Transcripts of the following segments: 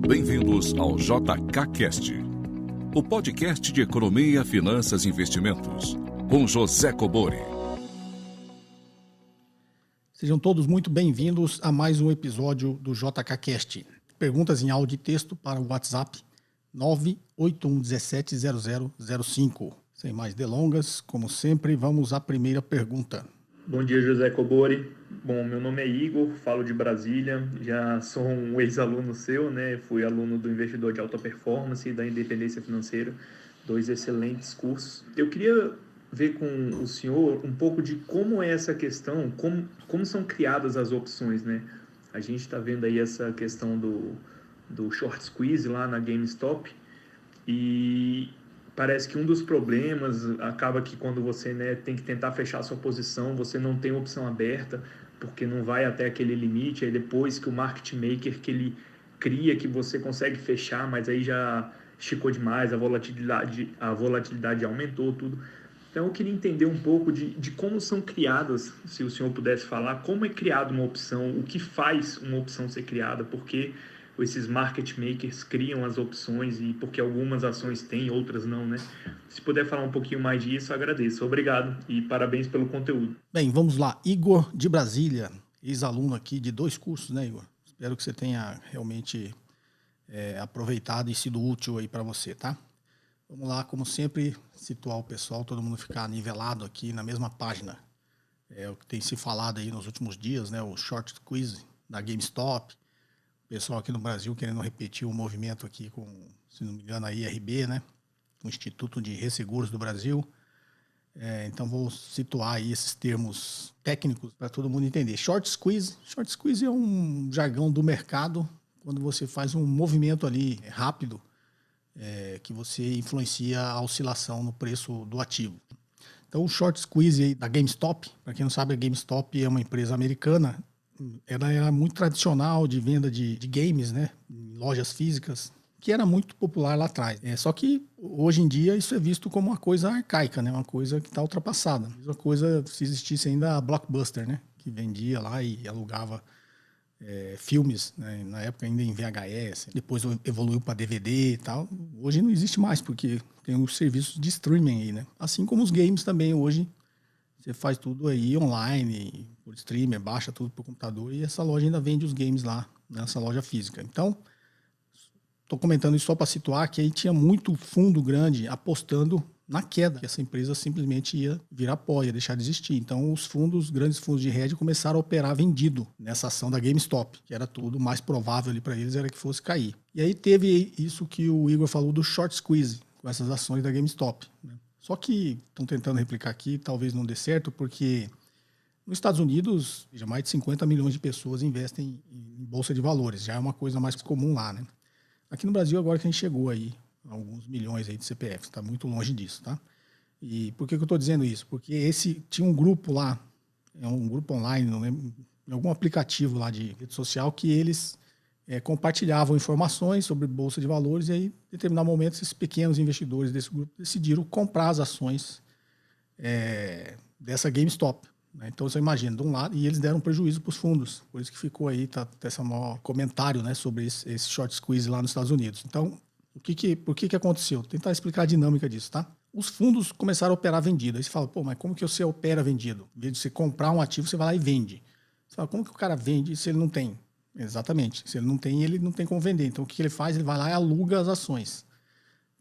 Bem-vindos ao JKCast, o podcast de economia, finanças e investimentos, com José Cobori. Sejam todos muito bem-vindos a mais um episódio do JKCast. Perguntas em áudio e texto para o WhatsApp 981170005. Sem mais delongas, como sempre, vamos à primeira pergunta. Bom dia, José Cobori. Bom, meu nome é Igor, falo de Brasília, já sou um ex-aluno seu, né? Fui aluno do Investidor de Alta Performance e da Independência Financeira, dois excelentes cursos. Eu queria ver com o senhor um pouco de como é essa questão, como são criadas as opções, né? A gente está vendo aí essa questão do short squeeze lá na GameStop e parece que um dos problemas acaba que quando você, né, tem que tentar fechar a sua posição, você não tem opção aberta, porque não vai até aquele limite, aí depois que o market maker que ele cria, que você consegue fechar, mas aí já esticou demais, a volatilidade aumentou, tudo. Então eu queria entender um pouco de como são criadas, se o senhor pudesse falar, como é criada uma opção, o que faz uma opção ser criada, porque esses market makers criam as opções e porque algumas ações têm, outras não, né? Se puder falar um pouquinho mais disso, agradeço. Obrigado e parabéns pelo conteúdo. Bem, vamos lá. Igor de Brasília, ex-aluno aqui de 2 cursos, né, Igor? Espero que você tenha realmente aproveitado e sido útil aí para você, tá? Vamos lá, como sempre, situar o pessoal, todo mundo ficar nivelado aqui na mesma página. É o que tem se falado aí nos últimos dias, né? O short squeeze da GameStop. O pessoal aqui no Brasil querendo repetir o movimento aqui com, se não me engano, a IRB, né? O Instituto de Resseguros do Brasil. Então vou situar aí esses termos técnicos para todo mundo entender. Short squeeze é um jargão do mercado quando você faz um movimento ali rápido que você influencia a oscilação no preço do ativo. Então o short squeeze aí da GameStop, para quem não sabe, a GameStop é uma empresa americana. Ela era muito tradicional de venda de games, né, em lojas físicas, que era muito popular lá atrás. Só que hoje em dia isso é visto como uma coisa arcaica, né, uma coisa que está ultrapassada. A mesma coisa se existisse ainda a Blockbuster, né, que vendia lá e alugava filmes, né, na época ainda em VHS, depois evoluiu para DVD e tal. Hoje não existe mais, porque tem os serviços de streaming aí, né? Assim como os games também hoje. Você faz tudo aí online, por streamer, baixa tudo por computador e essa loja ainda vende os games lá, nessa loja física. Então, estou comentando isso só para situar que aí tinha muito fundo grande apostando na queda, que essa empresa simplesmente ia virar pó, ia deixar de existir. Então, os grandes fundos de hedge começaram a operar vendido nessa ação da GameStop, que era tudo mais provável ali para eles era que fosse cair. E aí teve isso que o Igor falou do short squeeze, com essas ações da GameStop, né? Só que estão tentando replicar aqui, talvez não dê certo, porque nos Estados Unidos, já mais de 50 milhões de pessoas investem em bolsa de valores, já é uma coisa mais comum lá, né? Aqui no Brasil, agora que a gente chegou aí, alguns milhões aí de CPFs, está muito longe disso, tá? E por que eu estou dizendo isso? Porque tinha um grupo lá, um grupo online, não lembro, em algum aplicativo lá de rede social, que eles compartilhavam informações sobre bolsa de valores e aí, em determinado momento, esses pequenos investidores desse grupo decidiram comprar as ações dessa GameStop, né? Então, você imagina, de um lado, e eles deram prejuízo para os fundos, por isso que ficou aí, tá esse maior comentário, né, sobre esse short squeeze lá nos Estados Unidos. Então, por que aconteceu? Vou tentar explicar a dinâmica disso, tá? Os fundos começaram a operar vendido. Aí você fala, pô, mas como que você opera vendido? Em vez de você comprar um ativo, você vai lá e vende. Você fala, como que o cara vende se ele não tem? Exatamente. Se ele não tem como vender. Então, o que ele faz? Ele vai lá e aluga as ações.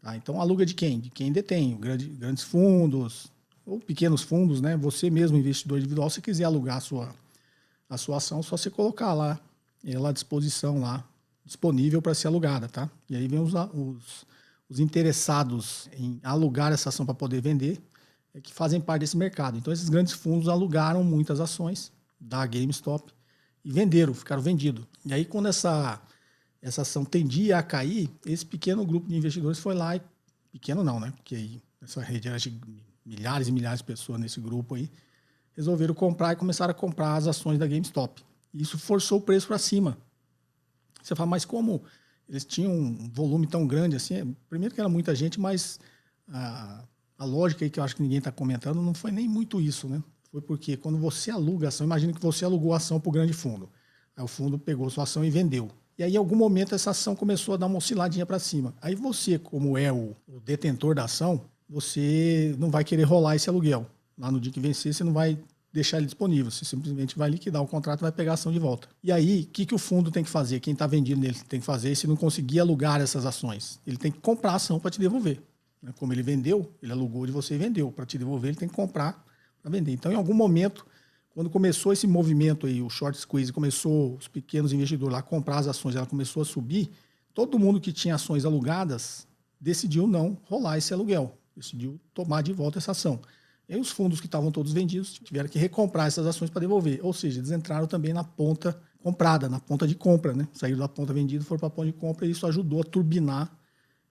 Tá? Então, aluga de quem? De quem detém. Grandes fundos ou pequenos fundos, né? Você mesmo, investidor individual, se quiser alugar a sua ação, só você colocar lá, ela à disposição lá, disponível para ser alugada, tá? E aí vem os interessados em alugar essa ação para poder vender, que fazem parte desse mercado. Então, esses grandes fundos alugaram muitas ações da GameStop e ficaram vendidos. E aí, quando essa ação tendia a cair, esse pequeno grupo de investidores foi lá, pequeno não, né? Porque aí essa rede era de milhares e milhares de pessoas nesse grupo aí, resolveram comprar e começaram a comprar as ações da GameStop. E isso forçou o preço para cima. Você fala, mas como eles tinham um volume tão grande assim? Primeiro que era muita gente, mas a lógica aí que eu acho que ninguém está comentando não foi nem muito isso, né? Foi porque quando você aluga a ação, imagina que você alugou a ação para o grande fundo. Aí o fundo pegou sua ação e vendeu. E aí, em algum momento, essa ação começou a dar uma osciladinha para cima. Aí você, como é o detentor da ação, você não vai querer rolar esse aluguel. Lá no dia que vencer, você não vai deixar ele disponível. Você simplesmente vai liquidar o contrato e vai pegar a ação de volta. E aí, o que o fundo tem que fazer? Quem está vendendo nele tem que fazer se não conseguir alugar essas ações? Ele tem que comprar a ação para te devolver. Como ele vendeu, ele alugou de você e vendeu. Para te devolver, ele tem que comprar para vender. Então, em algum momento, quando começou esse movimento aí, o short squeeze, começou os pequenos investidores lá a comprar as ações, ela começou a subir, todo mundo que tinha ações alugadas decidiu não rolar esse aluguel, decidiu tomar de volta essa ação. E aí os fundos que estavam todos vendidos tiveram que recomprar essas ações para devolver, ou seja, eles entraram também na ponta comprada, na ponta de compra, né? Saíram da ponta vendida, foram para a ponta de compra e isso ajudou a turbinar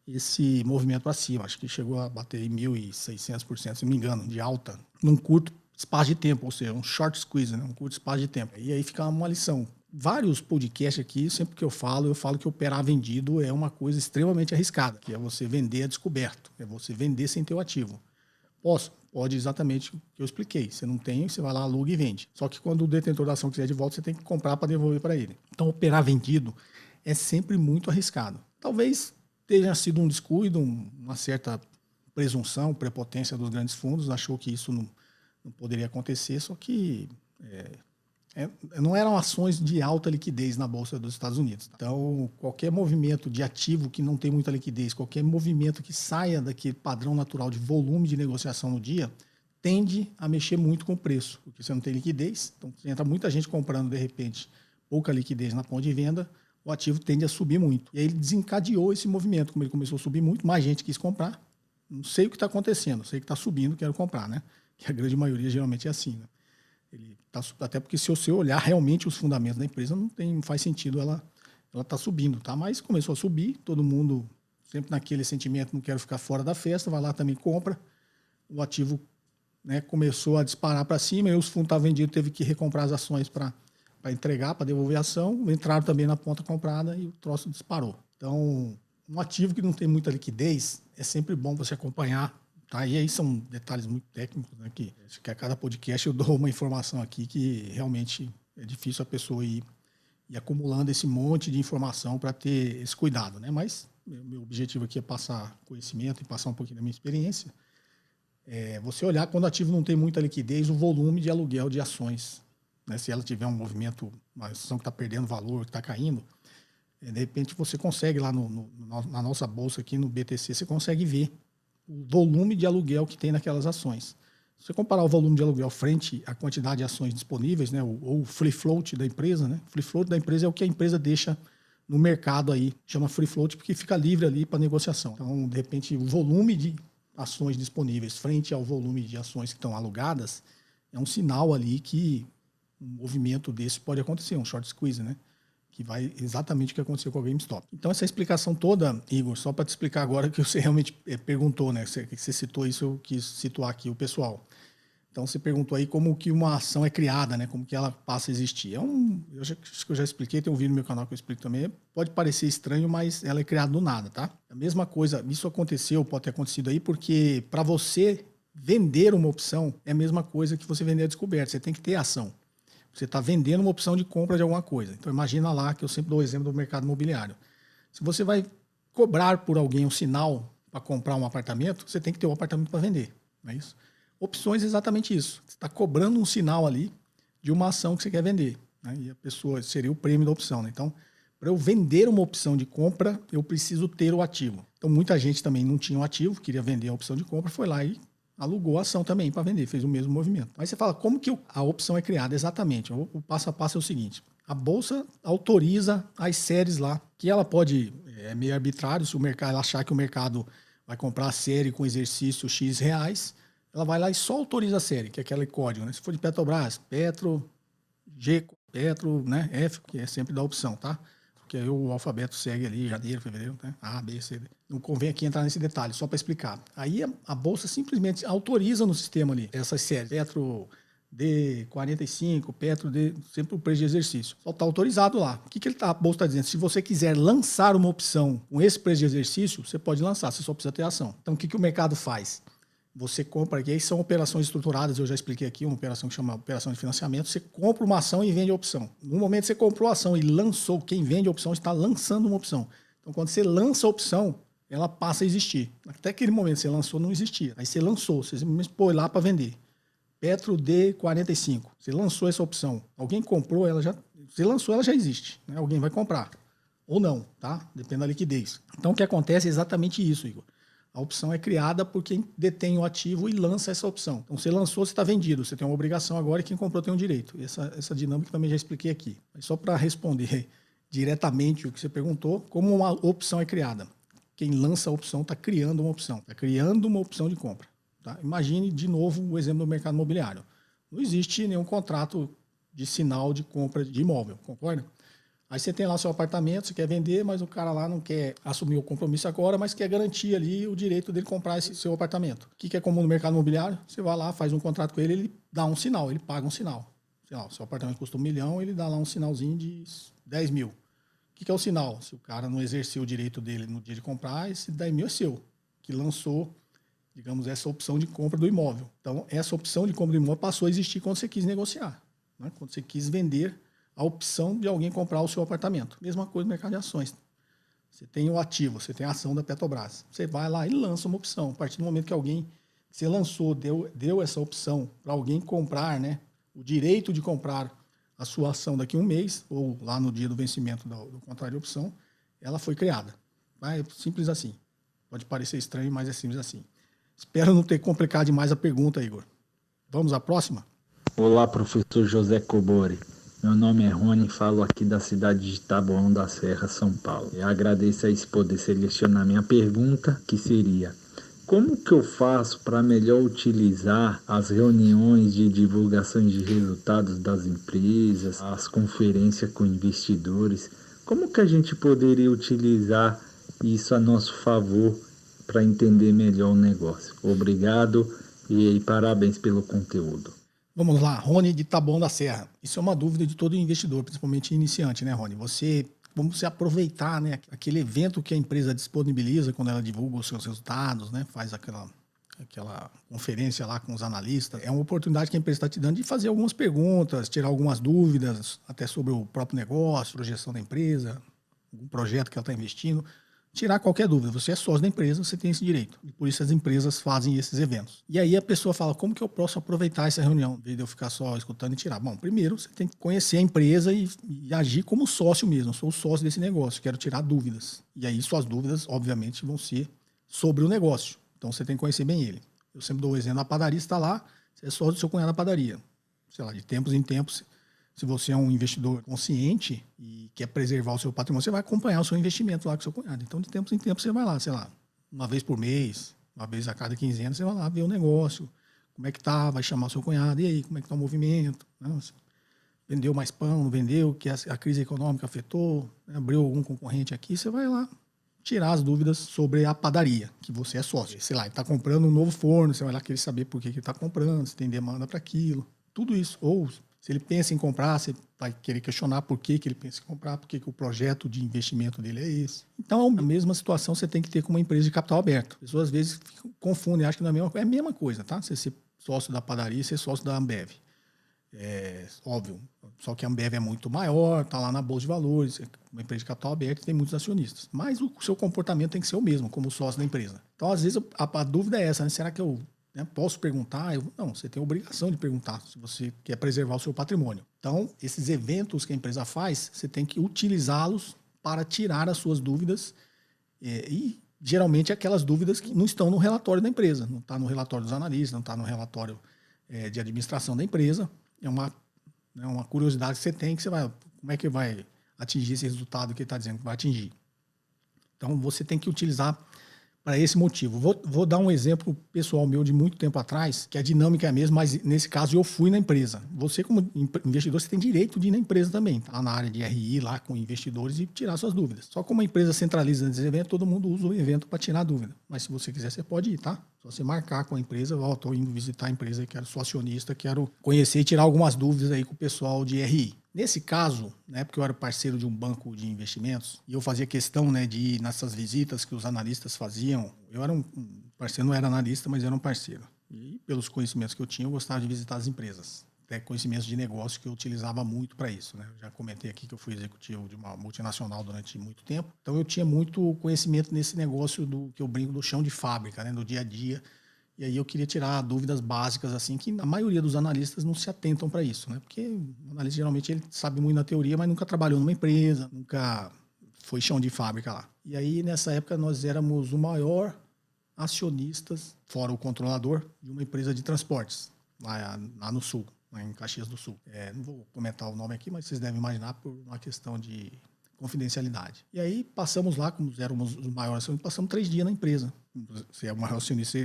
esse movimento para cima. Acho que chegou a bater em 1.600%, se não me engano, de alta, num curto espaço de tempo, ou seja, um short squeeze, né? Um curto espaço de tempo. E aí fica uma lição. Vários podcasts aqui, sempre que eu falo que operar vendido é uma coisa extremamente arriscada, que é você vender a descoberto, é você vender sem ter o ativo. Pode exatamente o que eu expliquei. Você não tem, você vai lá, aluga e vende. Só que quando o detentor da ação quiser de volta, você tem que comprar para devolver para ele. Então, operar vendido é sempre muito arriscado. Talvez tenha sido um descuido, uma certa presunção, prepotência dos grandes fundos, achou que isso não poderia acontecer, só que não eram ações de alta liquidez na Bolsa dos Estados Unidos. Então, qualquer movimento de ativo que não tem muita liquidez, qualquer movimento que saia daquele padrão natural de volume de negociação no dia, tende a mexer muito com o preço, porque você não tem liquidez, então entra muita gente comprando, de repente, pouca liquidez na ponta de venda, o ativo tende a subir muito. E aí ele desencadeou esse movimento, como ele começou a subir muito, mais gente quis comprar, não sei o que está acontecendo, sei que está subindo, quero comprar, né? Que a grande maioria geralmente é assim, né? Ele tá, até porque se você olhar realmente os fundamentos da empresa, não faz sentido ela tá subindo, tá? Mas começou a subir, todo mundo sempre naquele sentimento, não quero ficar fora da festa, vai lá também compra, o ativo, né, começou a disparar para cima, e os fundos estavam vendidos, teve que recomprar as ações para entregar, para devolver a ação, entraram também na ponta comprada e o troço disparou. Então, um ativo que não tem muita liquidez, é sempre bom você acompanhar. Tá? E aí são detalhes muito técnicos, né? Que acho que a cada podcast eu dou uma informação aqui que realmente é difícil a pessoa ir acumulando esse monte de informação para ter esse cuidado, né? Mas meu objetivo aqui é passar conhecimento e passar um pouquinho da minha experiência. Você olhar quando o ativo não tem muita liquidez, o volume de aluguel de ações, né? Se ela tiver um movimento, uma ação que está perdendo valor, que está caindo, de repente você consegue lá na nossa bolsa aqui no BTC, você consegue ver o volume de aluguel que tem naquelas ações. Se você comparar o volume de aluguel frente à quantidade de ações disponíveis, né, ou o free float da empresa, né? Free float da empresa é o que a empresa deixa no mercado aí, chama free float porque fica livre ali para negociação. Então, de repente, o volume de ações disponíveis frente ao volume de ações que estão alugadas é um sinal ali que um movimento desse pode acontecer, um short squeeze, né? Que vai exatamente o que aconteceu com a GameStop. Então, essa explicação toda, Igor, só para te explicar agora que você realmente perguntou, né? Você citou isso, eu quis situar aqui o pessoal. Então, você perguntou aí como que uma ação é criada, né? Como que ela passa a existir. Acho que eu já expliquei, tem um vídeo no meu canal que eu explico também. Pode parecer estranho, mas ela é criada do nada, tá? A mesma coisa, isso aconteceu, pode ter acontecido aí, porque para você vender uma opção é a mesma coisa que você vender a descoberta. Você tem que ter ação. Você está vendendo uma opção de compra de alguma coisa. Então, imagina lá, que eu sempre dou o exemplo do mercado imobiliário. Se você vai cobrar por alguém um sinal para comprar um apartamento, você tem que ter um apartamento para vender. Não é isso? Opções é exatamente isso. Você está cobrando um sinal ali de uma ação que você quer vender, né? E a pessoa seria o prêmio da opção, né? Então, para eu vender uma opção de compra, eu preciso ter o ativo. Então, muita gente também não tinha um ativo, queria vender a opção de compra, foi lá e alugou a ação também para vender, fez o mesmo movimento. Aí você fala, como que a opção é criada? Exatamente, o passo a passo é o seguinte: a Bolsa autoriza as séries lá, que ela pode, é meio arbitrário, se o mercado achar que o mercado vai comprar a série com exercício X reais, ela vai lá e só autoriza a série, que é aquele código, né? Se for de Petrobras, Petro, G, Petro, né? F, que é sempre da opção, tá? Porque aí o alfabeto segue ali, janeiro, fevereiro, né? A, B, C, D. Não convém aqui entrar nesse detalhe, só para explicar. Aí a Bolsa simplesmente autoriza no sistema ali essas séries. Petro D45, Petro D, sempre o preço de exercício. Só está autorizado lá. O que a Bolsa está dizendo? Se você quiser lançar uma opção com esse preço de exercício, você pode lançar, você só precisa ter ação. Então, o que o mercado faz? você compra, que aí são operações estruturadas, eu já expliquei aqui, uma operação que chama operação de financiamento, você compra uma ação e vende a opção. No momento que você comprou a ação e lançou, quem vende a opção está lançando uma opção. Então, quando você lança a opção, ela passa a existir. Até aquele momento que você lançou, não existia. Aí você lançou, você simplesmente pôs lá para vender. Petro D45, você lançou essa opção. Alguém comprou, você lançou, ela já existe. Né? Alguém vai comprar. Ou não, tá? Depende da liquidez. Então, o que acontece é exatamente isso, Igor. A opção é criada por quem detém o ativo e lança essa opção. Então, você lançou, você está vendido. Você tem uma obrigação agora e quem comprou tem um direito. Essa dinâmica também já expliquei aqui. Mas só para responder diretamente o que você perguntou, como uma opção é criada? Quem lança a opção está criando uma opção. Está criando uma opção de compra. Tá? Imagine, de novo, o exemplo do mercado imobiliário. Não existe nenhum contrato de sinal de compra de imóvel, concorda? Aí você tem lá o seu apartamento, você quer vender, mas o cara lá não quer assumir o compromisso agora, mas quer garantir ali o direito dele comprar esse seu apartamento. O que é comum no mercado imobiliário? Você vai lá, faz um contrato com ele, ele dá um sinal, ele paga um sinal. Sei lá, o seu apartamento custa 1 milhão, ele dá lá um sinalzinho de 10 mil. O que é o sinal? Se o cara não exerceu o direito dele no dia de comprar, esse 10 mil é seu, que lançou, digamos, essa opção de compra do imóvel. Então, essa opção de compra do imóvel passou a existir quando você quis negociar, né? Quando você quis vender a opção de alguém comprar o seu apartamento. Mesma coisa no mercado de ações. Você tem o ativo, você tem a ação da Petrobras. Você vai lá e lança uma opção. A partir do momento que alguém, você lançou, deu essa opção para alguém comprar, né, o direito de comprar a sua ação daqui a um mês, ou lá no dia do vencimento do contrato de opção, ela foi criada. É simples assim. Pode parecer estranho, mas é simples assim. Espero não ter complicado demais a pergunta, Igor. Vamos à próxima? Olá, professor José Cobori. Meu nome é Rony, falo aqui da cidade de Taboão da Serra, São Paulo. Eu agradeço aí se poder selecionar minha pergunta, que seria: como que eu faço para melhor utilizar as reuniões de divulgação de resultados das empresas, as conferências com investidores? Como que a gente poderia utilizar isso a nosso favor para entender melhor o negócio? Obrigado e parabéns pelo conteúdo. Vamos lá, Rony de Taboão da Serra. Isso é uma dúvida de todo investidor, principalmente iniciante, né, Rony? Como você aproveitar, né, aquele evento que a empresa disponibiliza quando ela divulga os seus resultados, né, faz aquela conferência lá com os analistas. É uma oportunidade que a empresa está te dando de fazer algumas perguntas, tirar algumas dúvidas, até sobre o próprio negócio, projeção da empresa, algum projeto que ela está investindo. Tirar qualquer dúvida. Você é sócio da empresa, você tem esse direito. E por isso as empresas fazem esses eventos. E aí a pessoa fala, como que eu posso aproveitar essa reunião? Em vez de eu ficar só escutando e tirar. Bom, primeiro você tem que conhecer a empresa e agir como sócio mesmo. Eu sou o sócio desse negócio, quero tirar dúvidas. E aí suas dúvidas, obviamente, vão ser sobre o negócio. Então você tem que conhecer bem ele. Eu sempre dou o exemplo da padaria, você está lá, você é sócio do seu cunhado na padaria. Sei lá, de tempos em tempos, se você é um investidor consciente e quer preservar o seu patrimônio, você vai acompanhar o seu investimento lá com o seu cunhado. Então, de tempos em tempos, você vai lá, sei lá, uma vez por mês, uma vez a cada 15 anos, você vai lá ver o negócio, como é que tá, vai chamar o seu cunhado, e aí, como é que tá o movimento? Né? Vendeu mais pão, não vendeu, que a crise econômica afetou, né? Abriu algum concorrente aqui, você vai lá tirar as dúvidas sobre a padaria, que você é sócio. Sei lá, ele está comprando um novo forno, você vai lá querer saber por que ele está comprando, se tem demanda para aquilo, tudo isso. Ou se ele pensa em comprar, você vai querer questionar por que ele pensa em comprar, por que o projeto de investimento dele é esse. Então, a mesma situação você tem que ter com uma empresa de capital aberto. As pessoas às vezes confundem, acham que não é a mesma coisa. É a mesma coisa, tá? Você ser sócio da padaria e ser sócio da Ambev. É óbvio, só que a Ambev é muito maior, está lá na Bolsa de Valores, é uma empresa de capital aberto e tem muitos acionistas. Mas o seu comportamento tem que ser o mesmo, como sócio da empresa. Então, às vezes, a dúvida é essa, né? Será que eu posso perguntar? Não, você tem a obrigação de perguntar se você quer preservar o seu patrimônio. Então, esses eventos que a empresa faz, você tem que utilizá-los para tirar as suas dúvidas e geralmente aquelas dúvidas que não estão no relatório da empresa, não está no relatório dos analistas, não está no relatório de administração da empresa. É uma curiosidade que você tem, que você vai, como é que vai atingir esse resultado que ele está dizendo que vai atingir. Então, você tem que utilizar para esse motivo. Vou dar um exemplo pessoal meu de muito tempo atrás, que a dinâmica é a mesma, mas nesse caso eu fui na empresa. Você, como investidor, você tem direito de ir na empresa também, tá lá na área de RI, lá com investidores e tirar suas dúvidas. Só como a empresa centraliza esse evento, todo mundo usa o evento para tirar dúvida. Mas se você quiser, você pode ir, tá? Só você marcar com a empresa, estou indo visitar a empresa, quero sou acionista, quero conhecer e tirar algumas dúvidas aí com o pessoal de RI. Nesse caso, na época eu era parceiro de um banco de investimentos e eu fazia questão, né, de ir nessas visitas que os analistas faziam. Eu era um parceiro, não era analista, mas era um parceiro. E pelos conhecimentos que eu tinha, eu gostava de visitar as empresas. Até conhecimentos de negócio que eu utilizava muito para isso, né? Eu já comentei aqui que eu fui executivo de uma multinacional durante muito tempo. Então eu tinha muito conhecimento nesse negócio do que eu brinco do chão de fábrica, né, do dia a dia. E aí eu queria tirar dúvidas básicas, assim, que a maioria dos analistas não se atentam para isso, né? Porque o analista geralmente ele sabe muito na teoria, mas nunca trabalhou numa empresa, nunca foi chão de fábrica lá. E aí nessa época nós éramos o maior acionistas, fora o controlador, de uma empresa de transportes, lá no sul, lá em Caxias do Sul. Não vou comentar o nome aqui, mas vocês devem imaginar por uma questão de confidencialidade. E aí passamos lá, como éramos os maiores acionistas, passamos 3 dias na empresa. Você é um maior acionista,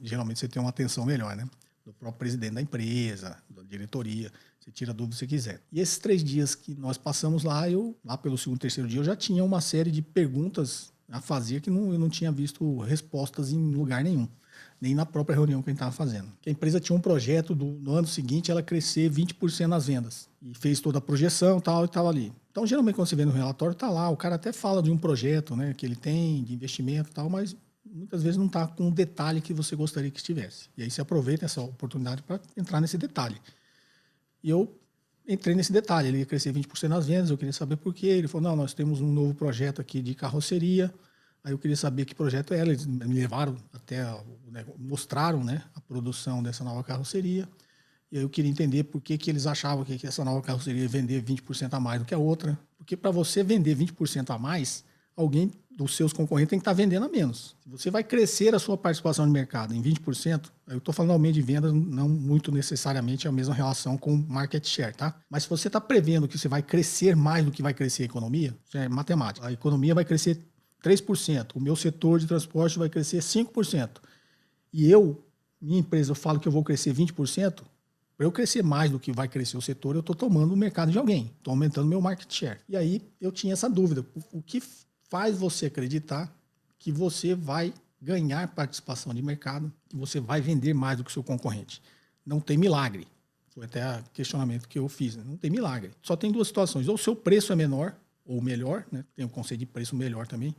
geralmente você tem uma atenção melhor, né? Do próprio presidente da empresa, da diretoria, você tira a dúvida se você quiser. E esses 3 dias que nós passamos lá, lá pelo segundo, terceiro dia, eu já tinha uma série de perguntas a fazer que eu não tinha visto respostas em lugar nenhum, nem na própria reunião que a gente estava fazendo. Que a empresa tinha um projeto no ano seguinte ela crescer 20% nas vendas. E fez toda a projeção e tal, e estava ali. Então, geralmente, quando você vê no relatório, está lá. O cara até fala de um projeto, né, que ele tem, de investimento e tal, mas muitas vezes não está com o detalhe que você gostaria que estivesse. E aí você aproveita essa oportunidade para entrar nesse detalhe. E eu entrei nesse detalhe. Ele ia crescer 20% nas vendas, eu queria saber por quê. Ele falou, não, nós temos um novo projeto aqui de carroceria. Aí eu queria saber que projeto era. Eles me levaram até, mostraram, né, a produção dessa nova carroceria. E aí eu queria entender por que eles achavam que essa nova carroceria ia vender 20% a mais do que a outra. Porque para você vender 20% a mais, alguém dos seus concorrentes tem que estar vendendo a menos. Se você vai crescer a sua participação de mercado em 20%, eu estou falando aumento de vendas, não muito necessariamente a mesma relação com market share, tá? Mas se você está prevendo que você vai crescer mais do que vai crescer a economia, isso é matemática. A economia vai crescer 3%, o meu setor de transporte vai crescer 5%. E minha empresa, eu falo que eu vou crescer 20%, para eu crescer mais do que vai crescer o setor, eu estou tomando o mercado de alguém, estou aumentando meu market share. E aí eu tinha essa dúvida, o que faz você acreditar que você vai ganhar participação de mercado, que você vai vender mais do que o seu concorrente? Não tem milagre. Foi até o questionamento que eu fiz, né? Não tem milagre. Só tem 2 situações, ou o seu preço é menor, ou melhor, né? Tem o conceito de preço melhor também,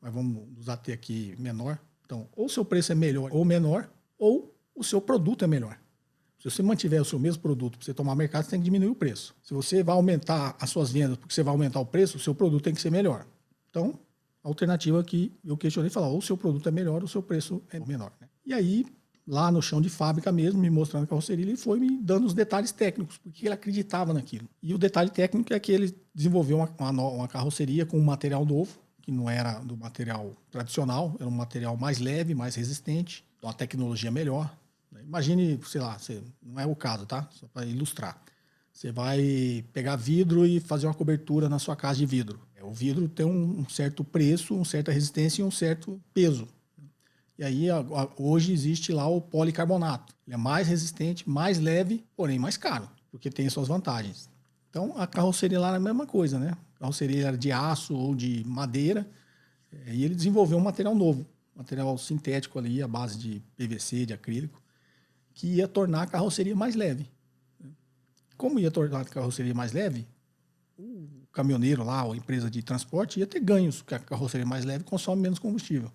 mas vamos nos ater aqui menor. Então, ou o seu preço é melhor ou menor, ou o seu produto é melhor. Se você mantiver o seu mesmo produto para você tomar mercado, você tem que diminuir o preço. Se você vai aumentar as suas vendas porque você vai aumentar o preço, o seu produto tem que ser melhor. Então, a alternativa que eu questionei falar, ou o seu produto é melhor ou o seu preço é menor, né? E aí, lá no chão de fábrica mesmo, me mostrando a carroceria, ele foi me dando os detalhes técnicos, porque ele acreditava naquilo. E o detalhe técnico é que ele desenvolveu uma carroceria com um material novo, que não era do material tradicional, era um material mais leve, mais resistente, uma tecnologia melhor. Imagine, sei lá, não é o caso, tá? Só para ilustrar. Você vai pegar vidro e fazer uma cobertura na sua casa de vidro. O vidro tem um certo preço, uma certa resistência e um certo peso. E aí, hoje existe lá o policarbonato. Ele é mais resistente, mais leve, porém mais caro, porque tem suas vantagens. Então, a carroceria lá é a mesma coisa, né? A carroceria era de aço ou de madeira, e ele desenvolveu um material novo, material sintético ali, à base de PVC, de acrílico, que ia tornar a carroceria mais leve. Como ia tornar a carroceria mais leve, o caminhoneiro lá, ou a empresa de transporte, ia ter ganhos, porque a carroceria mais leve consome menos combustível.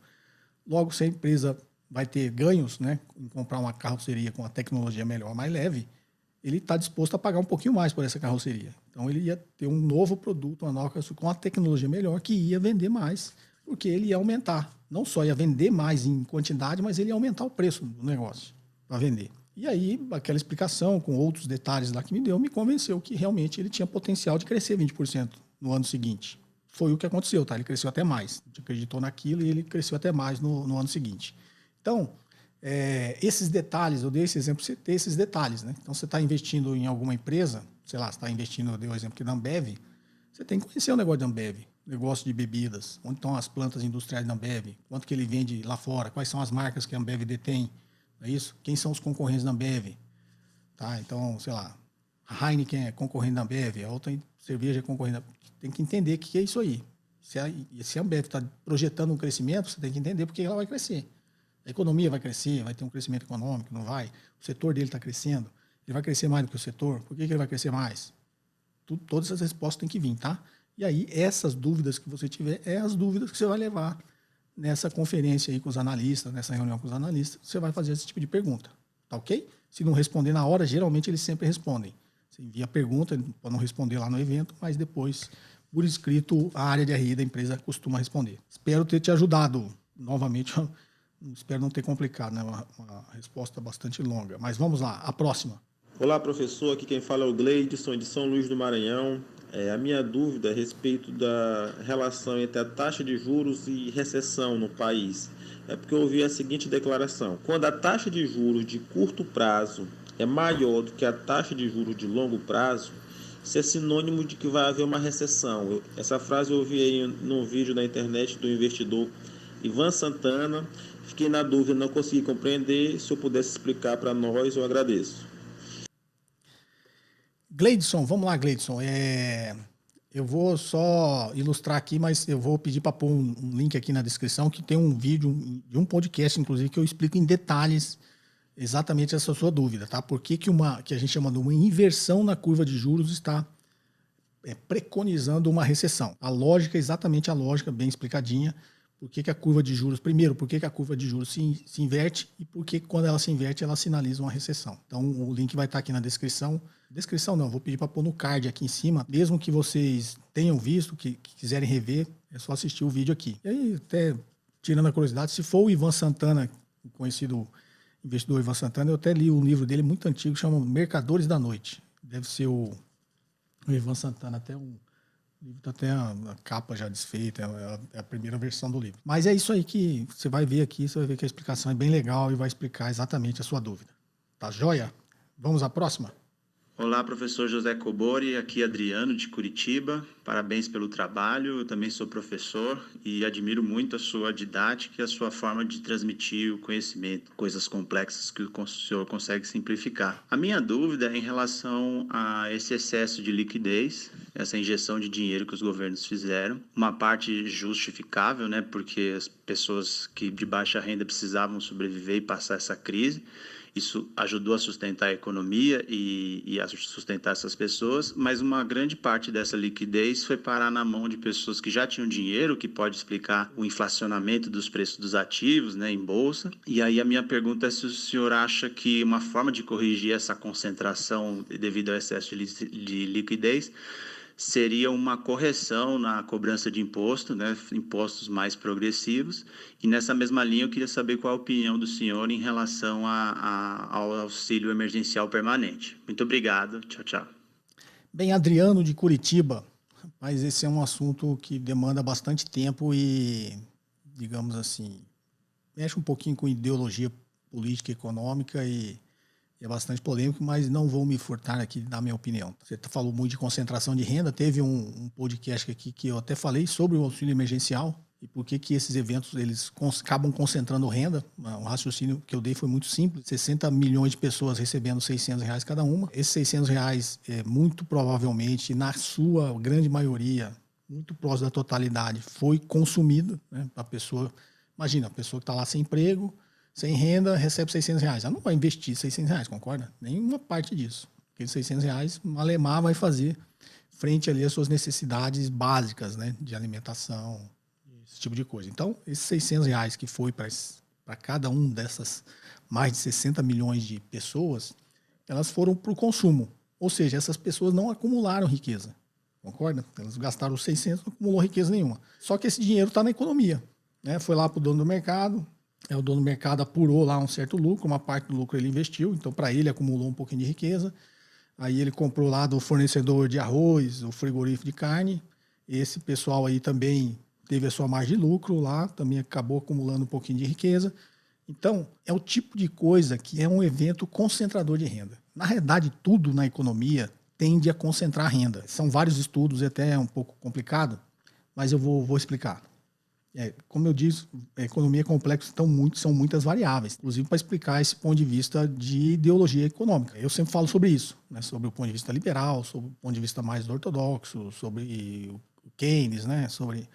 Logo, se a empresa vai ter ganhos, né, em comprar uma carroceria com a tecnologia melhor, mais leve, ele está disposto a pagar um pouquinho mais por essa carroceria. Então, ele ia ter um novo produto, uma nova carroceria com a tecnologia melhor, que ia vender mais, porque ele ia aumentar. Não só ia vender mais em quantidade, mas ele ia aumentar o preço do negócio para vender. E aí, aquela explicação, com outros detalhes lá que me deu, me convenceu que realmente ele tinha potencial de crescer 20% no ano seguinte. Foi o que aconteceu, tá? Ele cresceu até mais. A gente acreditou naquilo e ele cresceu até mais no ano seguinte. Então, esses detalhes, eu dei esse exemplo, você ter esses detalhes, né? Então, você está investindo em alguma empresa, sei lá, você está investindo, eu dei o exemplo aqui da Ambev, você tem que conhecer o negócio da Ambev, negócio de bebidas, onde estão as plantas industriais da Ambev, quanto que ele vende lá fora, quais são as marcas que a Ambev detém, não é isso? Quem são os concorrentes da Ambev? Tá? Então, sei lá, a Heineken é concorrente da Ambev, a outra cerveja é concorrente da... Tem que entender o que é isso aí. Se a Ambev está projetando um crescimento, você tem que entender por que ela vai crescer. A economia vai crescer, vai ter um crescimento econômico, não vai? O setor dele está crescendo, ele vai crescer mais do que o setor, por que ele vai crescer mais? Todas essas respostas têm que vir, tá? E aí, essas dúvidas que você tiver, é as dúvidas que você vai levar nessa conferência aí com os analistas, nessa reunião com os analistas, você vai fazer esse tipo de pergunta, tá ok? Se não responder na hora, geralmente eles sempre respondem. Você envia a pergunta, pode não responder lá no evento, mas depois, por escrito, a área de RI da empresa costuma responder. Espero ter te ajudado. Novamente, espero não ter complicado, né? Uma resposta bastante longa. Mas vamos lá, a próxima. Olá, professor. Aqui quem fala é o Gleidson, de São Luís do Maranhão. A minha dúvida é a respeito da relação entre a taxa de juros e recessão no país. É porque eu ouvi a seguinte declaração: quando a taxa de juros de curto prazo é maior do que a taxa de juros de longo prazo, isso é sinônimo de que vai haver uma recessão. Essa frase eu ouvi aí num vídeo na internet do investidor Ivan Santana. Fiquei na dúvida, não consegui compreender. Se eu pudesse explicar para nós, eu agradeço. Gleidson, vamos lá, Gleidson. Eu vou só ilustrar aqui, mas eu vou pedir para pôr um link aqui na descrição, que tem um vídeo de um podcast, inclusive, que eu explico em detalhes exatamente essa sua dúvida, tá? Por que a gente chama de uma inversão na curva de juros está preconizando uma recessão. A lógica, exatamente a lógica, bem explicadinha. Por que a curva de juros, primeiro, por que a curva de juros se inverte e por que quando ela se inverte, ela sinaliza uma recessão. Então, o link vai estar aqui na descrição. Descrição não, vou pedir para pôr no card aqui em cima. Mesmo que vocês tenham visto, que quiserem rever, é só assistir o vídeo aqui. E aí, até tirando a curiosidade, se for o Ivan Santana, o conhecido investidor Ivan Santana, eu até li um livro dele muito antigo, chama Mercadores da Noite. Deve ser o Ivan Santana, até o livro está até a capa já desfeita, é a primeira versão do livro. Mas é isso aí que você vai ver aqui, você vai ver que a explicação é bem legal e vai explicar exatamente a sua dúvida. Tá joia? Vamos à próxima? Olá, professor José Cobori, aqui Adriano de Curitiba. Parabéns pelo trabalho, eu também sou professor e admiro muito a sua didática e a sua forma de transmitir o conhecimento, coisas complexas que o senhor consegue simplificar. A minha dúvida é em relação a esse excesso de liquidez, essa injeção de dinheiro que os governos fizeram, uma parte justificável, né, porque as pessoas que de baixa renda precisavam sobreviver e passar essa crise. Isso ajudou a sustentar a economia e a sustentar essas pessoas, mas uma grande parte dessa liquidez foi parar na mão de pessoas que já tinham dinheiro, que pode explicar o inflacionamento dos preços dos ativos, né, em bolsa. E aí a minha pergunta é se o senhor acha que uma forma de corrigir essa concentração devido ao excesso de liquidez seria uma correção na cobrança de imposto, né, impostos mais progressivos. E nessa mesma linha eu queria saber qual a opinião do senhor em relação ao auxílio emergencial permanente. Muito obrigado. Tchau, tchau. Bem, Adriano de Curitiba, mas esse é um assunto que demanda bastante tempo e, digamos assim, mexe um pouquinho com ideologia política e econômica e é bastante polêmico, mas não vou me furtar aqui da minha opinião. Você falou muito de concentração de renda, teve um podcast aqui que eu até falei sobre o auxílio emergencial e por que esses eventos eles acabam concentrando renda. O raciocínio que eu dei foi muito simples, 60 milhões de pessoas recebendo R$600 cada uma. Esses R$600, muito provavelmente, na sua grande maioria, muito próximo da totalidade, foi consumido, né? A pessoa, imagina, a pessoa que está lá sem emprego, sem renda, recebe R$600. Ela não vai investir R$600, concorda? Nenhuma parte disso. Aqueles R$600, malemar vai fazer frente ali às suas necessidades básicas, né? De alimentação, esse tipo de coisa. Então, esses R$600 que foi para cada um dessas mais de 60 milhões de pessoas, elas foram para o consumo. Ou seja, essas pessoas não acumularam riqueza. Concorda? Elas gastaram os 600, não acumulou riqueza nenhuma. Só que esse dinheiro está na economia, né? Foi lá para o dono do mercado. O dono do mercado apurou lá um certo lucro, uma parte do lucro ele investiu, então para ele acumulou um pouquinho de riqueza. Aí ele comprou lá do fornecedor de arroz, o frigorífico de carne. Esse pessoal aí também teve a sua margem de lucro lá, também acabou acumulando um pouquinho de riqueza. Então, é o tipo de coisa que é um evento concentrador de renda. Na realidade, tudo na economia tende a concentrar renda. São vários estudos, até é um pouco complicado, mas eu vou explicar. Como eu disse, a economia é complexa, são muitas variáveis, inclusive para explicar esse ponto de vista de ideologia econômica. Eu sempre falo sobre isso, né, sobre o ponto de vista liberal, sobre o ponto de vista mais ortodoxo, sobre o Keynes, né, sobre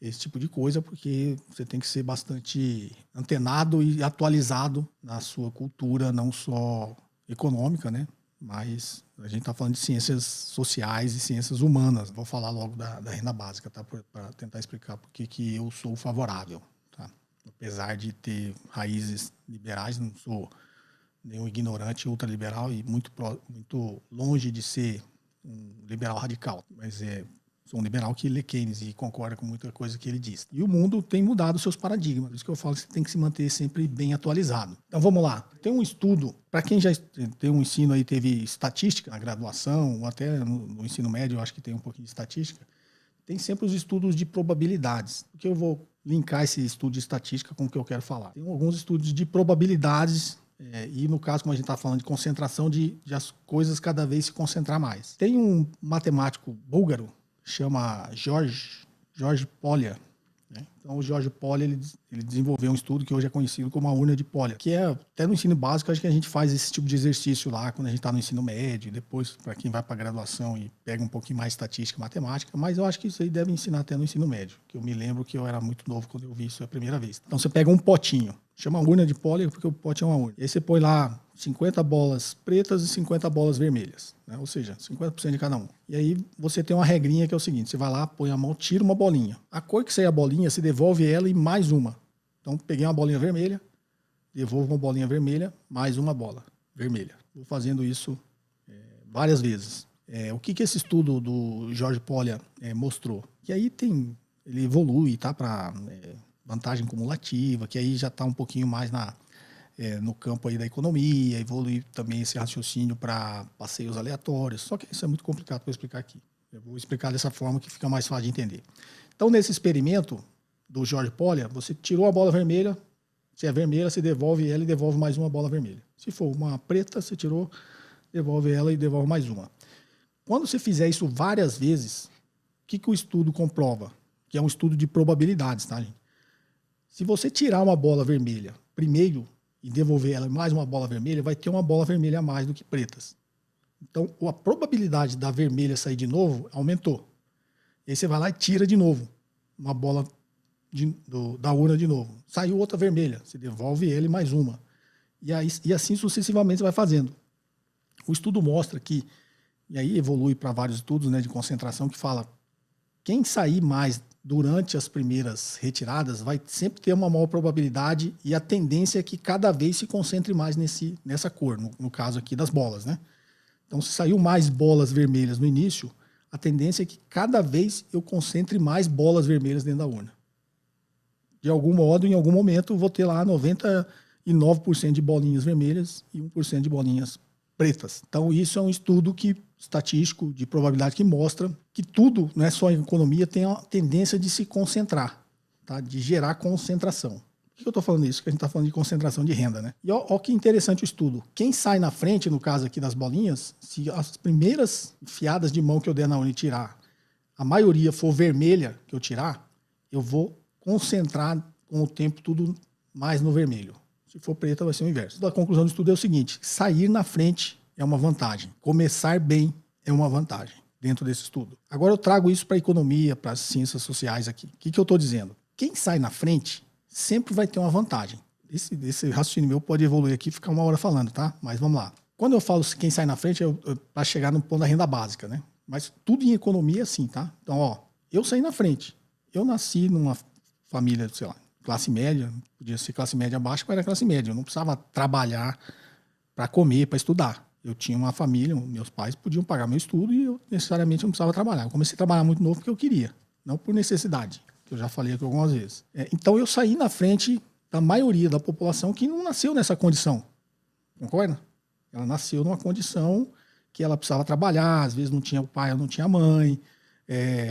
esse tipo de coisa, porque você tem que ser bastante antenado e atualizado na sua cultura, não só econômica, né, mas a gente está falando de ciências sociais e ciências humanas. Vou falar logo da renda básica, tá? Para tentar explicar por que eu sou favorável, tá? Apesar de ter raízes liberais, não sou nenhum ignorante ultraliberal e muito longe de ser um liberal radical, mas sou um liberal que lê Keynes e concorda com muita coisa que ele diz. E o mundo tem mudado seus paradigmas, por isso que eu falo que você tem que se manter sempre bem atualizado. Então vamos lá, tem um estudo, para quem já tem um ensino aí, teve estatística na graduação, ou até no ensino médio, eu acho que tem um pouquinho de estatística, tem sempre os estudos de probabilidades, porque eu vou linkar esse estudo de estatística com o que eu quero falar. Tem alguns estudos de probabilidades, e no caso, como a gente está falando de concentração, de as coisas cada vez se concentrar mais. Tem um matemático búlgaro, chama George Polya, né? Então o George Polya ele desenvolveu um estudo que hoje é conhecido como a urna de Polya, que até no ensino básico, acho que a gente faz esse tipo de exercício lá quando a gente está no ensino médio, e depois para quem vai para a graduação e pega um pouquinho mais estatística, matemática, mas eu acho que isso aí deve ensinar até no ensino médio, que eu me lembro que eu era muito novo quando eu vi isso a primeira vez. Então você pega um potinho, chama urna de Polya porque o pote é uma urna, e aí você põe lá 50 bolas pretas e 50 bolas vermelhas, né? Ou seja, 50% de cada um. E aí você tem uma regrinha que é o seguinte, você vai lá, põe a mão, tira uma bolinha. A cor que sair a bolinha, você devolve ela e mais uma. Então peguei uma bolinha vermelha, devolvo uma bolinha vermelha, mais uma bola vermelha. Vou fazendo isso várias vezes. O que esse estudo do George Polya mostrou? Que aí ele evolui, tá, para vantagem cumulativa, que aí já está um pouquinho mais no campo aí da economia, evolui também esse raciocínio para passeios aleatórios, só que isso é muito complicado para explicar aqui. Eu vou explicar dessa forma que fica mais fácil de entender. Então, nesse experimento do George Polya, você tirou a bola vermelha, se é vermelha, você devolve ela e devolve mais uma bola vermelha. Se for uma preta, você tirou, devolve ela e devolve mais uma. Quando você fizer isso várias vezes, o que o estudo comprova? Que é um estudo de probabilidades, tá, gente? Se você tirar uma bola vermelha primeiro e devolver ela mais uma bola vermelha, vai ter uma bola vermelha a mais do que pretas. Então, a probabilidade da vermelha sair de novo aumentou. E aí você vai lá e tira de novo uma bola da urna de novo. Saiu outra vermelha, você devolve ela e mais uma. E assim sucessivamente você vai fazendo. O estudo mostra que, e aí evolui para vários estudos, né, de concentração, que fala quem sair mais durante as primeiras retiradas vai sempre ter uma maior probabilidade e a tendência é que cada vez se concentre mais nessa cor, no caso aqui das bolas, né? Então, se saiu mais bolas vermelhas no início, a tendência é que cada vez eu concentre mais bolas vermelhas dentro da urna. De algum modo, em algum momento, eu vou ter lá 99% de bolinhas vermelhas e 1% de bolinhas pretas. Então, isso é um estudo estatístico de probabilidade que mostra que tudo, não é só em economia, tem a tendência de se concentrar, tá? De gerar concentração. Por que eu estou falando isso? Porque a gente está falando de concentração de renda, né? E ó que interessante o estudo. Quem sai na frente, no caso aqui das bolinhas, se as primeiras enfiadas de mão que eu der na urna e tirar, a maioria for vermelha que eu tirar, eu vou concentrar com o tempo tudo mais no vermelho. Se for preta, vai ser o inverso. A conclusão do estudo é o seguinte: sair na frente é uma vantagem. Começar bem é uma vantagem dentro desse estudo. Agora eu trago isso para a economia, para as ciências sociais aqui. O que eu estou dizendo? Quem sai na frente sempre vai ter uma vantagem. Esse raciocínio meu pode evoluir aqui e ficar uma hora falando, tá? Mas vamos lá. Quando eu falo quem sai na frente, para chegar no ponto da renda básica, né? Mas tudo em economia é assim, tá? Então, eu saí na frente. Eu nasci numa família, sei lá, classe média, podia ser classe média abaixo, mas era classe média. Eu não precisava trabalhar para comer, para estudar. Eu tinha uma família, meus pais podiam pagar meu estudo e eu necessariamente não precisava trabalhar. Eu comecei a trabalhar muito novo porque eu queria, não por necessidade, que eu já falei aqui algumas vezes. Então eu saí na frente da maioria da população que não nasceu nessa condição. Concorda? Ela nasceu numa condição que ela precisava trabalhar, às vezes não tinha o pai, não tinha a mãe,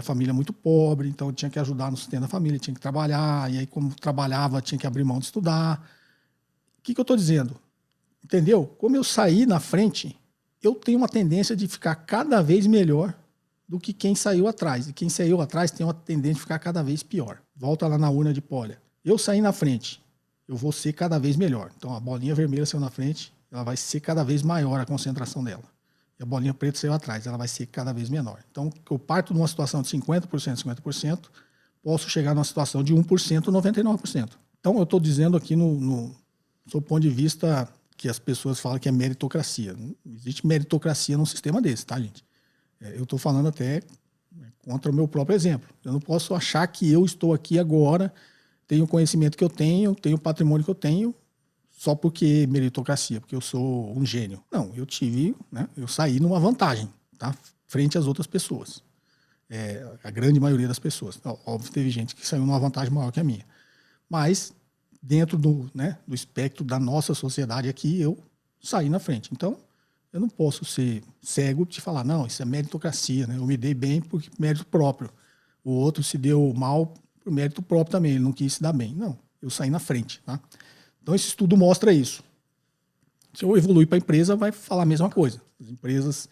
família muito pobre, então tinha que ajudar no sustento da família, tinha que trabalhar, e aí como trabalhava tinha que abrir mão de estudar. O que eu estou dizendo? Entendeu? Como eu saí na frente, eu tenho uma tendência de ficar cada vez melhor do que quem saiu atrás. E quem saiu atrás tem uma tendência de ficar cada vez pior. Volta lá na urna de Polya. Eu saí na frente, eu vou ser cada vez melhor. Então a bolinha vermelha saiu na frente, ela vai ser cada vez maior a concentração dela. E a bolinha preta saiu atrás, ela vai ser cada vez menor. Então eu parto de uma situação de 50%, 50%, posso chegar numa situação de 1%, 99%. Então eu estou dizendo aqui sob o ponto de vista que as pessoas falam que é meritocracia. Não existe meritocracia num sistema desse, tá, gente? Eu estou falando até contra o meu próprio exemplo. Eu não posso achar que eu estou aqui agora, tenho o conhecimento que eu tenho o patrimônio que eu tenho, só porque meritocracia, porque eu sou um gênio. Não, eu tive, né, eu saí numa vantagem, tá? Frente às outras pessoas. A grande maioria das pessoas. Óbvio, teve gente que saiu numa vantagem maior que a minha. Mas, dentro do espectro da nossa sociedade aqui, eu saí na frente. Então, eu não posso ser cego de falar, não, isso é meritocracia, né? Eu me dei bem por mérito próprio. O outro se deu mal por mérito próprio também, ele não quis se dar bem. Não, eu saí na frente, tá? Então, esse estudo mostra isso. Se eu evoluir para a empresa, vai falar a mesma coisa. As empresas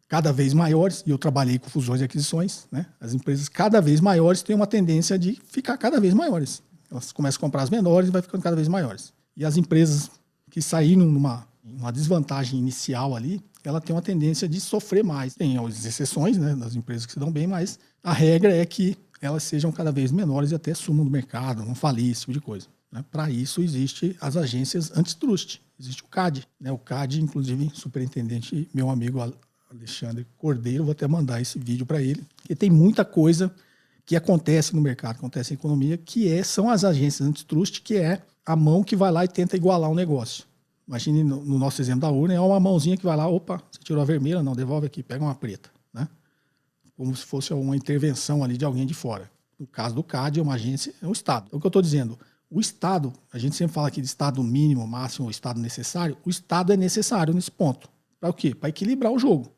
cada vez maiores, e eu trabalhei com fusões e aquisições, né? As empresas cada vez maiores têm uma tendência de ficar cada vez maiores. Elas começam a comprar as menores e vai ficando cada vez maiores. E as empresas que saíram numa desvantagem inicial ali, ela tem uma tendência de sofrer mais. Tem as exceções, né, das empresas que se dão bem, mas a regra é que elas sejam cada vez menores e até sumam do mercado, não falir, esse tipo de coisa. Né? Para isso, existem as agências antitrust. Existe o CAD. Né? O CAD, inclusive, superintendente, meu amigo Alexandre Cordeiro, vou até mandar esse vídeo para ele, porque tem muita coisa que acontece no mercado, acontece na economia, são as agências antitrust, que é a mão que vai lá e tenta igualar o negócio. Imagine no nosso exemplo da urna, é uma mãozinha que vai lá, opa, você tirou a vermelha, não, devolve aqui, pega uma preta. Né? Como se fosse uma intervenção ali de alguém de fora. No caso do CAD, é uma agência, é o Estado. É o que eu estou dizendo. O Estado, a gente sempre fala aqui de Estado mínimo, máximo, Estado necessário. O Estado é necessário nesse ponto. Para o quê? Para equilibrar o jogo.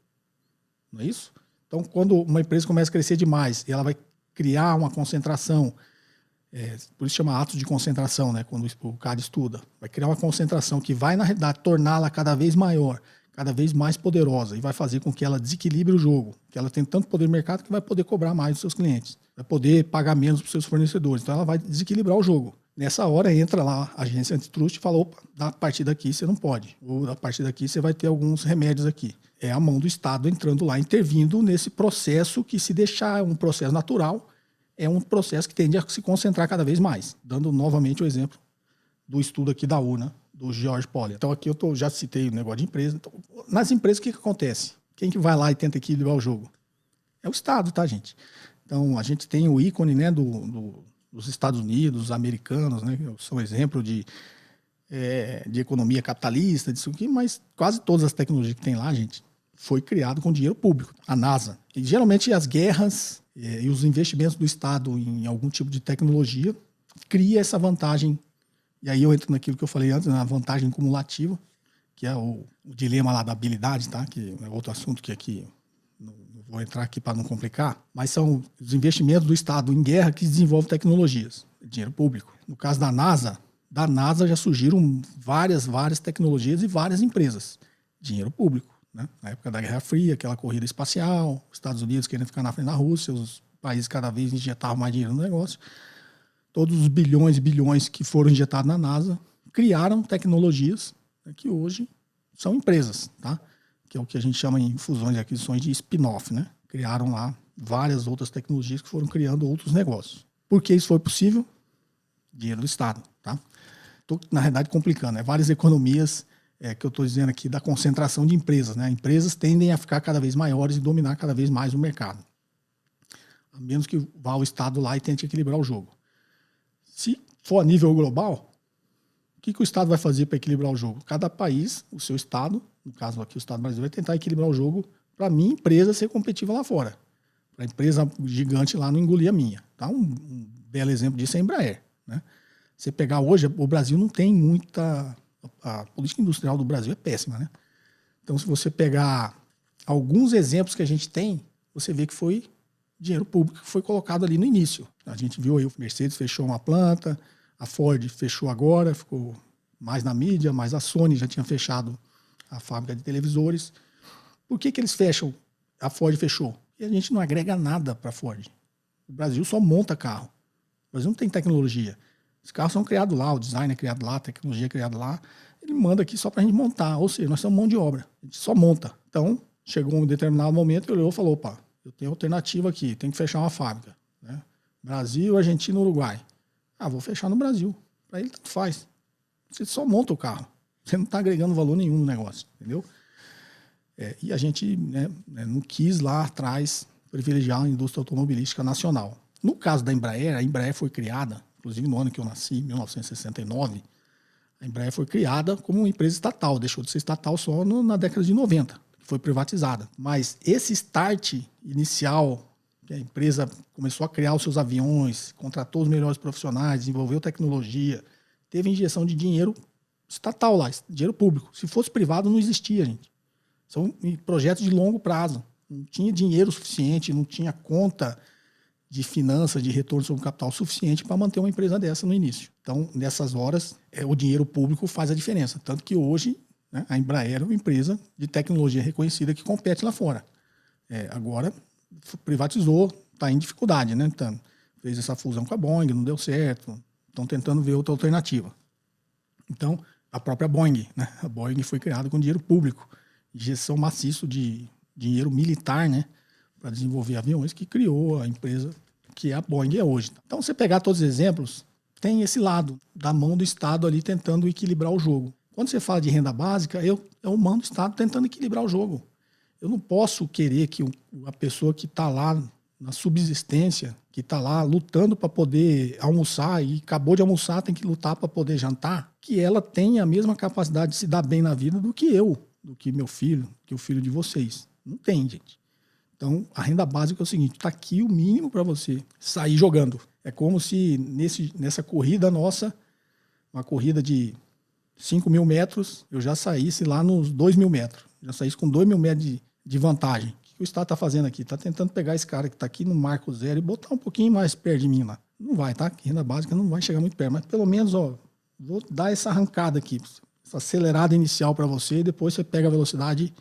Não é isso? Então, quando uma empresa começa a crescer demais e ela vai criar uma concentração, por isso chama atos de concentração, né? Quando o CAD estuda, vai criar uma concentração que vai, na realidade, torná-la cada vez maior, cada vez mais poderosa e vai fazer com que ela desequilibre o jogo, que ela tem tanto poder de mercado que vai poder cobrar mais dos seus clientes, vai poder pagar menos para os seus fornecedores, então ela vai desequilibrar o jogo. Nessa hora entra lá a agência antitrust e fala, opa, a partir daqui você não pode, ou a partir daqui você vai ter alguns remédios aqui. É a mão do Estado entrando lá, intervindo nesse processo que, se deixar um processo natural, é um processo que tende a se concentrar cada vez mais. Dando novamente o exemplo do estudo aqui da UNA, do George Polya. Então aqui eu já citei o negócio de empresa. Então, nas empresas o que acontece? Quem que vai lá e tenta equilibrar o jogo? É o Estado, tá, gente? Então a gente tem o ícone, né, dos Estados Unidos, os americanos, né, são exemplo de economia capitalista, disso aqui, mas quase todas as tecnologias que tem lá, gente, foi criado com dinheiro público, a NASA. E geralmente as guerras e os investimentos do Estado em algum tipo de tecnologia cria essa vantagem. E aí eu entro naquilo que eu falei antes, na vantagem cumulativa, que é o dilema lá da habilidade, tá? Que é outro assunto que aqui não vou entrar aqui para não complicar, mas são os investimentos do Estado em guerra que desenvolvem tecnologias, dinheiro público. No caso da NASA já surgiram várias tecnologias e várias empresas, dinheiro público. Né? Na época da Guerra Fria, aquela corrida espacial, os Estados Unidos querendo ficar na frente da Rússia, os países cada vez injetavam mais dinheiro no negócio. Todos os bilhões e bilhões que foram injetados na NASA criaram tecnologias, né, que hoje são empresas, tá? Que é o que a gente chama em fusões e aquisições de spin-off. Né? Criaram lá várias outras tecnologias que foram criando outros negócios. Por que isso foi possível? Dinheiro do Estado. Tá? Estou, na realidade, complicando. Várias economias que eu estou dizendo aqui da concentração de empresas. Né? Empresas tendem a ficar cada vez maiores e dominar cada vez mais o mercado. A menos que vá o Estado lá e tente equilibrar o jogo. Se for a nível global, o que o Estado vai fazer para equilibrar o jogo? Cada país, o seu Estado, no caso aqui o Estado brasileiro, vai tentar equilibrar o jogo para a minha empresa ser competitiva lá fora. Para a empresa gigante lá não engolir a minha. Tá? Um belo exemplo disso é a Embraer. Né? Você pegar hoje, o Brasil não tem muita... A política industrial do Brasil é péssima, né? Então, se você pegar alguns exemplos que a gente tem, você vê que foi dinheiro público que foi colocado ali no início. A gente viu aí o Mercedes fechou uma planta, a Ford fechou agora, ficou mais na mídia, mas a Sony já tinha fechado a fábrica de televisores. Por que eles fecham? A Ford fechou. E a gente não agrega nada para a Ford. O Brasil só monta carro. O Brasil não tem tecnologia. Os carros são criados lá, o design é criado lá, a tecnologia é criada lá. Ele manda aqui só para a gente montar. Ou seja, nós somos mão de obra. A gente só monta. Então, chegou um determinado momento, ele olhou e falou, opa, eu tenho alternativa aqui, tem que fechar uma fábrica. Né? Brasil, Argentina, Uruguai. Vou fechar no Brasil. Para ele, tanto faz. Você só monta o carro. Você não está agregando valor nenhum no negócio, entendeu? E a gente, né, não quis lá atrás privilegiar a indústria automobilística nacional. No caso da Embraer, a Embraer foi criada, inclusive no ano que eu nasci, 1969, a Embraer foi criada como uma empresa estatal, deixou de ser estatal só na década de 90, foi privatizada. Mas esse start inicial, que a empresa começou a criar os seus aviões, contratou os melhores profissionais, desenvolveu tecnologia, teve injeção de dinheiro estatal lá, dinheiro público. Se fosse privado, não existia, gente. São projetos de longo prazo. Não tinha dinheiro suficiente, não tinha conta de finanças, de retorno sobre o capital suficiente para manter uma empresa dessa no início. Então, nessas horas, o dinheiro público faz a diferença. Tanto que hoje, né, a Embraer é uma empresa de tecnologia reconhecida que compete lá fora. Agora, privatizou, está em dificuldade, né? Então, fez essa fusão com a Boeing, não deu certo. Estão tentando ver outra alternativa. Então, a própria Boeing, né? A Boeing foi criada com dinheiro público, injeção maciço de dinheiro militar, né? Para desenvolver aviões, que criou a empresa que a Boeing é hoje. Então, você pegar todos os exemplos, tem esse lado da mão do Estado ali tentando equilibrar o jogo. Quando você fala de renda básica, é o mão do Estado tentando equilibrar o jogo. Eu não posso querer que a pessoa que está lá na subsistência, que está lá lutando para poder almoçar e acabou de almoçar, tem que lutar para poder jantar, que ela tenha a mesma capacidade de se dar bem na vida do que eu, do que meu filho, que o filho de vocês. Não tem, gente. Então, a renda básica é o seguinte, está aqui o mínimo para você sair jogando. É como se nessa corrida nossa, uma corrida de 5 mil metros, eu já saísse lá nos 2 mil metros. Já saísse com 2 mil metros de vantagem. O que o Estado está fazendo aqui? Está tentando pegar esse cara que está aqui no marco zero e botar um pouquinho mais perto de mim lá. Não vai, tá? Renda básica não vai chegar muito perto, mas pelo menos, vou dar essa arrancada aqui, essa acelerada inicial para você, e depois você pega a velocidade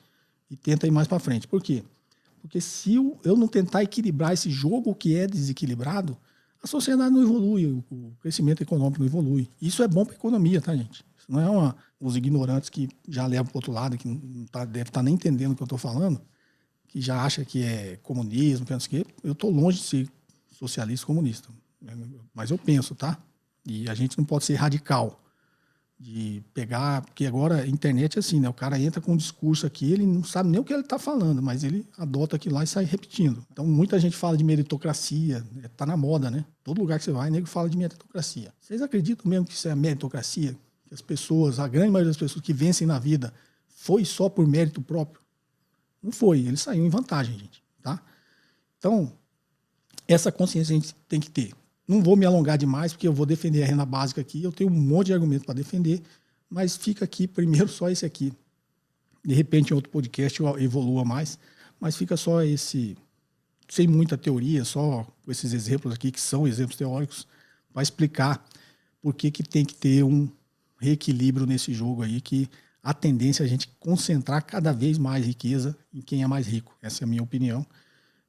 e tenta ir mais para frente. Por quê? Porque se eu não tentar equilibrar esse jogo que é desequilibrado, a sociedade não evolui, o crescimento econômico não evolui. Isso é bom para a economia, tá, gente? Isso não é os ignorantes que já levam para o outro lado, que não deve estar nem entendendo o que eu estou falando, que já acha que é comunismo, pensa que eu estou longe de ser socialista comunista. Mas eu penso, tá? E a gente não pode ser radical. De pegar, porque agora a internet é assim, né? O cara entra com um discurso aqui, ele não sabe nem o que ele está falando, mas ele adota aquilo lá e sai repetindo. Então muita gente fala de meritocracia, tá na moda, né? Todo lugar que você vai, nego fala de meritocracia. Vocês acreditam mesmo que isso é meritocracia? Que as pessoas, a grande maioria das pessoas que vencem na vida, foi só por mérito próprio? Não foi, ele saiu em vantagem, gente, tá? Então, essa consciência a gente tem que ter. Não vou me alongar demais, porque eu vou defender a renda básica aqui. Eu tenho um monte de argumento para defender, mas fica aqui primeiro só esse aqui. De repente, em outro podcast eu evolua mais, mas fica só esse, sem muita teoria, só com esses exemplos aqui, que são exemplos teóricos, para explicar por que tem que ter um reequilíbrio nesse jogo aí, que a tendência é a gente concentrar cada vez mais riqueza em quem é mais rico. Essa é a minha opinião.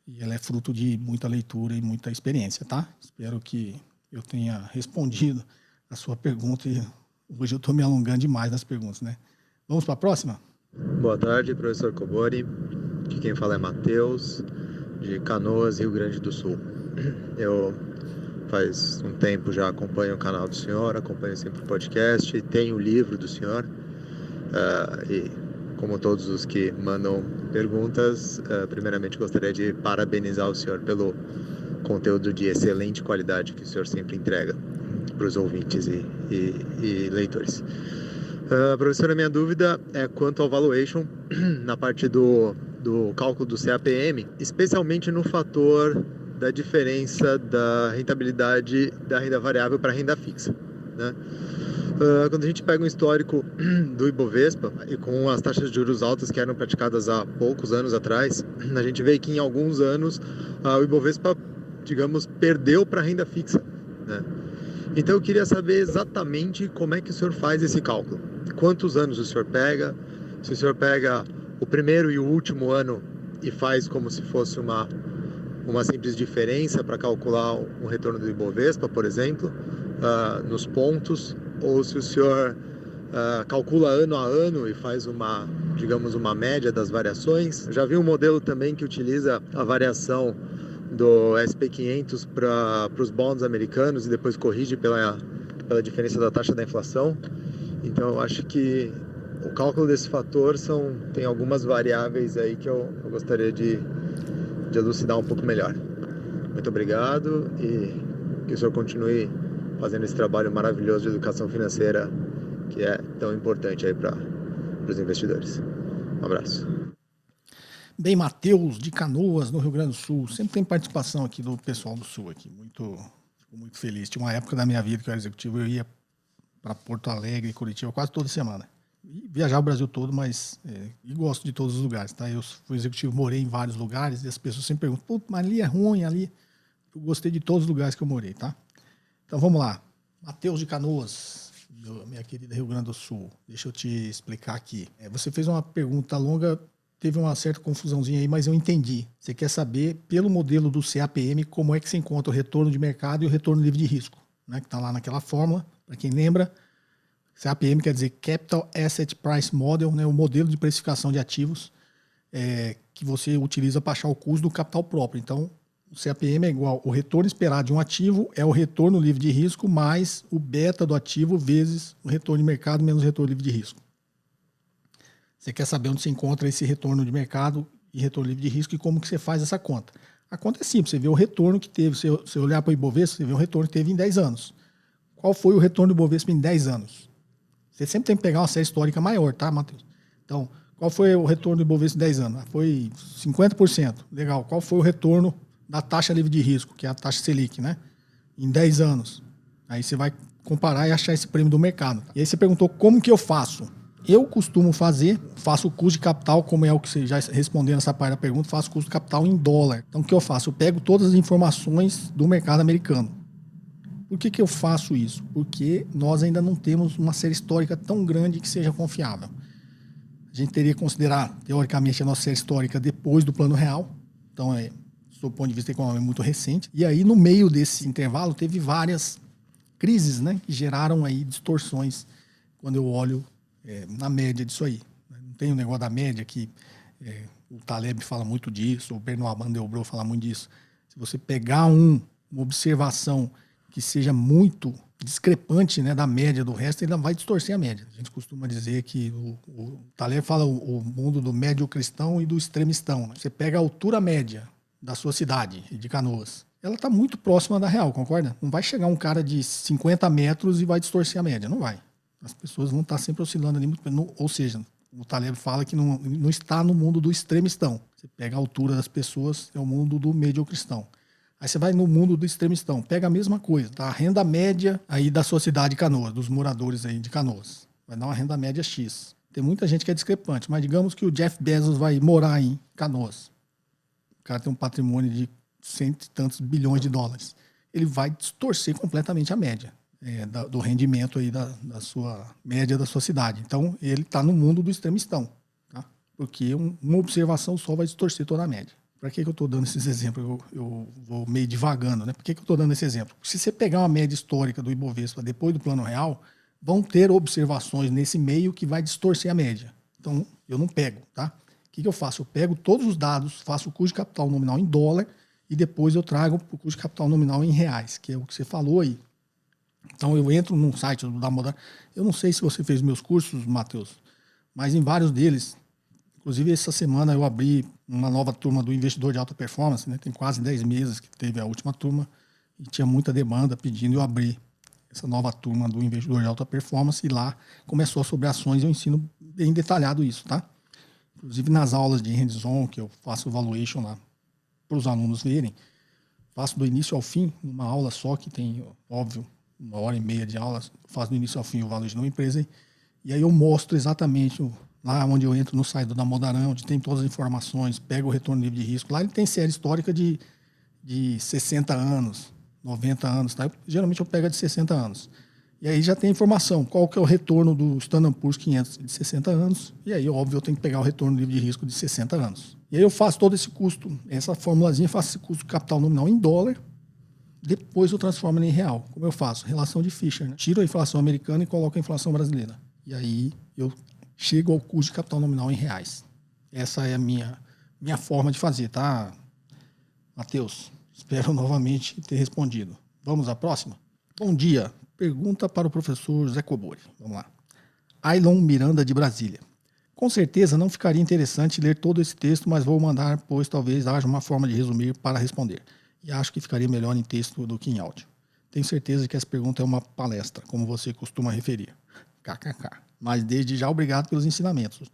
E ela é fruto de muita leitura e muita experiência, tá? Espero que eu tenha respondido a sua pergunta. E hoje eu estou me alongando demais nas perguntas, né? Vamos para a próxima? Boa tarde, professor Cobori. Aqui quem fala é Matheus, de Canoas, Rio Grande do Sul. Eu faz um tempo já acompanho o canal do senhor, acompanho sempre o podcast, tenho o livro do senhor. E como todos os que mandam perguntas, primeiramente gostaria de parabenizar o senhor pelo conteúdo de excelente qualidade que o senhor sempre entrega para os ouvintes e leitores. Professor, a minha dúvida é quanto ao valuation na parte do cálculo do CAPM, especialmente no fator da diferença da rentabilidade da renda variável para a renda fixa, né? Quando a gente pega um histórico do Ibovespa e com as taxas de juros altas que eram praticadas há poucos anos atrás, a gente vê que em alguns anos o Ibovespa, digamos, perdeu para a renda fixa, né? Então eu queria saber exatamente como é que o senhor faz esse cálculo. Quantos anos o senhor pega? Se o senhor pega o primeiro e o último ano e faz como se fosse uma simples diferença para calcular um retorno do Ibovespa, por exemplo, nos pontos, ou se o senhor calcula ano a ano e faz digamos, uma média das variações. Eu já vi um modelo também que utiliza a variação do SP500 para os bonds americanos e depois corrige pela diferença da taxa da inflação. Então eu acho que o cálculo desse fator tem algumas variáveis aí que eu gostaria de elucidar um pouco melhor. Muito obrigado e que o senhor continue fazendo esse trabalho maravilhoso de educação financeira que é tão importante aí para os investidores. Um abraço. Bem, Matheus, de Canoas, no Rio Grande do Sul. Sempre tem participação aqui do pessoal do Sul aqui. Fico muito feliz. Tinha uma época da minha vida que eu era executivo, eu ia para Porto Alegre e Curitiba quase toda semana. E viajar o Brasil todo, mas e gosto de todos os lugares, tá? Eu fui executivo, morei em vários lugares e as pessoas sempre perguntam, pô, mas ali é ruim, ali. Eu gostei de todos os lugares que eu morei, tá? Então vamos lá. Matheus de Canoas, minha querida Rio Grande do Sul. Deixa eu te explicar aqui. Você fez uma pergunta longa, teve uma certa confusãozinha aí, mas eu entendi. Você quer saber, pelo modelo do CAPM, como é que se encontra o retorno de mercado e o retorno livre de risco, né? Que está lá naquela fórmula, para quem lembra. CAPM quer dizer Capital Asset Price Model, né? O modelo de precificação de ativos que você utiliza para achar o custo do capital próprio. Então, o CAPM é igual o retorno esperado de um ativo é o retorno livre de risco mais o beta do ativo vezes o retorno de mercado menos o retorno livre de risco. Você quer saber onde se encontra esse retorno de mercado e retorno livre de risco e como que você faz essa conta. A conta é simples, você vê o retorno que teve, se você olhar para o Ibovespa, você vê o retorno que teve em 10 anos. Qual foi o retorno do Ibovespa em 10 anos? Você sempre tem que pegar uma série histórica maior, tá, Matheus? Então, qual foi o retorno do Ibovespa em 10 anos? Foi 50%. Legal. Qual foi o retorno da taxa livre de risco, que é a taxa Selic, né? Em 10 anos. Aí você vai comparar e achar esse prêmio do mercado. E aí você perguntou como que eu faço. Eu costumo faço o custo de capital, como é o que você já respondeu nessa parte da pergunta, faço o custo de capital em dólar. Então o que eu faço? Eu pego todas as informações do mercado americano. Por que eu faço isso? Porque nós ainda não temos uma série histórica tão grande que seja confiável. A gente teria que considerar, teoricamente, a nossa série histórica depois do Plano Real. Então, do ponto de vista econômico, é muito recente. E aí, no meio desse intervalo, teve várias crises, né, que geraram aí distorções quando eu olho na média disso aí. Não tem o negócio da média que o Taleb fala muito disso, o Benoît Mandelbrot fala muito disso. Se você pegar uma observação que seja muito discrepante, né, da média do resto, ele vai distorcer a média. A gente costuma dizer que o Taleb fala o mundo do médio cristão e do extremistão. Né? Você pega a altura média da sua cidade, de Canoas, ela está muito próxima da real, concorda? Não vai chegar um cara de 50 metros e vai distorcer a média, não vai. As pessoas vão estar sempre oscilando ali, ou seja, o Taleb fala que não está no mundo do extremistão. Você pega a altura das pessoas, é o mundo do mediocristão. Aí você vai no mundo do extremistão, pega a mesma coisa, tá? A renda média aí da sua cidade de Canoas, dos moradores aí de Canoas. Vai dar uma renda média X. Tem muita gente que é discrepante, mas digamos que o Jeff Bezos vai morar em Canoas. O cara tem um patrimônio de 100 e tantos bilhões de dólares. Ele vai distorcer completamente a média do rendimento aí da sua média da sua cidade. Então, ele está no mundo do extremistão, tá? Porque uma observação só vai distorcer toda a média. Para que eu estou dando esses exemplos? Eu vou meio divagando, né? Por que eu estou dando esse exemplo? Se você pegar uma média histórica do Ibovespa depois do Plano Real, vão ter observações nesse meio que vai distorcer a média. Então, eu não pego, tá? O que eu faço? Eu pego todos os dados, faço o custo de capital nominal em dólar e depois eu trago o custo de capital nominal em reais, que é o que você falou aí. Então, eu entro num site da Modal. Eu não sei se você fez meus cursos, Matheus, mas em vários deles, inclusive essa semana eu abri uma nova turma do Investidor de Alta Performance, né? Tem quase 10 meses que teve a última turma e tinha muita demanda pedindo eu abrir essa nova turma do Investidor de Alta Performance e lá começou sobre ações e eu ensino bem detalhado isso, tá? Inclusive nas aulas de hands-on que eu faço valuation lá para os alunos verem, faço do início ao fim, uma aula só que tem, óbvio, 1h30 de aula, faço do início ao fim o valuation de uma empresa e aí eu mostro exatamente lá onde eu entro no site da Modarão, onde tem todas as informações, pego o retorno livre de risco. Lá ele tem série histórica de 60 anos, 90 anos. Tá? Geralmente eu pego a de 60 anos. E aí já tem informação, qual que é o retorno do Standard Poor's 500 de 60 anos. E aí, óbvio, eu tenho que pegar o retorno livre de risco de 60 anos. E aí eu faço todo esse custo, essa formulazinha, faço esse custo de capital nominal em dólar. Depois eu transformo ele em real. Como eu faço? Relação de Fisher. Né? Tiro a inflação americana e coloco a inflação brasileira. E aí eu chego ao custo de capital nominal em reais. Essa é a minha forma de fazer, tá, Matheus? Espero novamente ter respondido. Vamos à próxima? Bom dia. Pergunta para o professor José Cobori. Vamos lá. Ailon Miranda, de Brasília. Com certeza não ficaria interessante ler todo esse texto, mas vou mandar, pois talvez haja uma forma de resumir para responder. E acho que ficaria melhor em texto do que em áudio. Tenho certeza que essa pergunta é uma palestra, como você costuma referir. KKK. Mas desde já, obrigado pelos ensinamentos.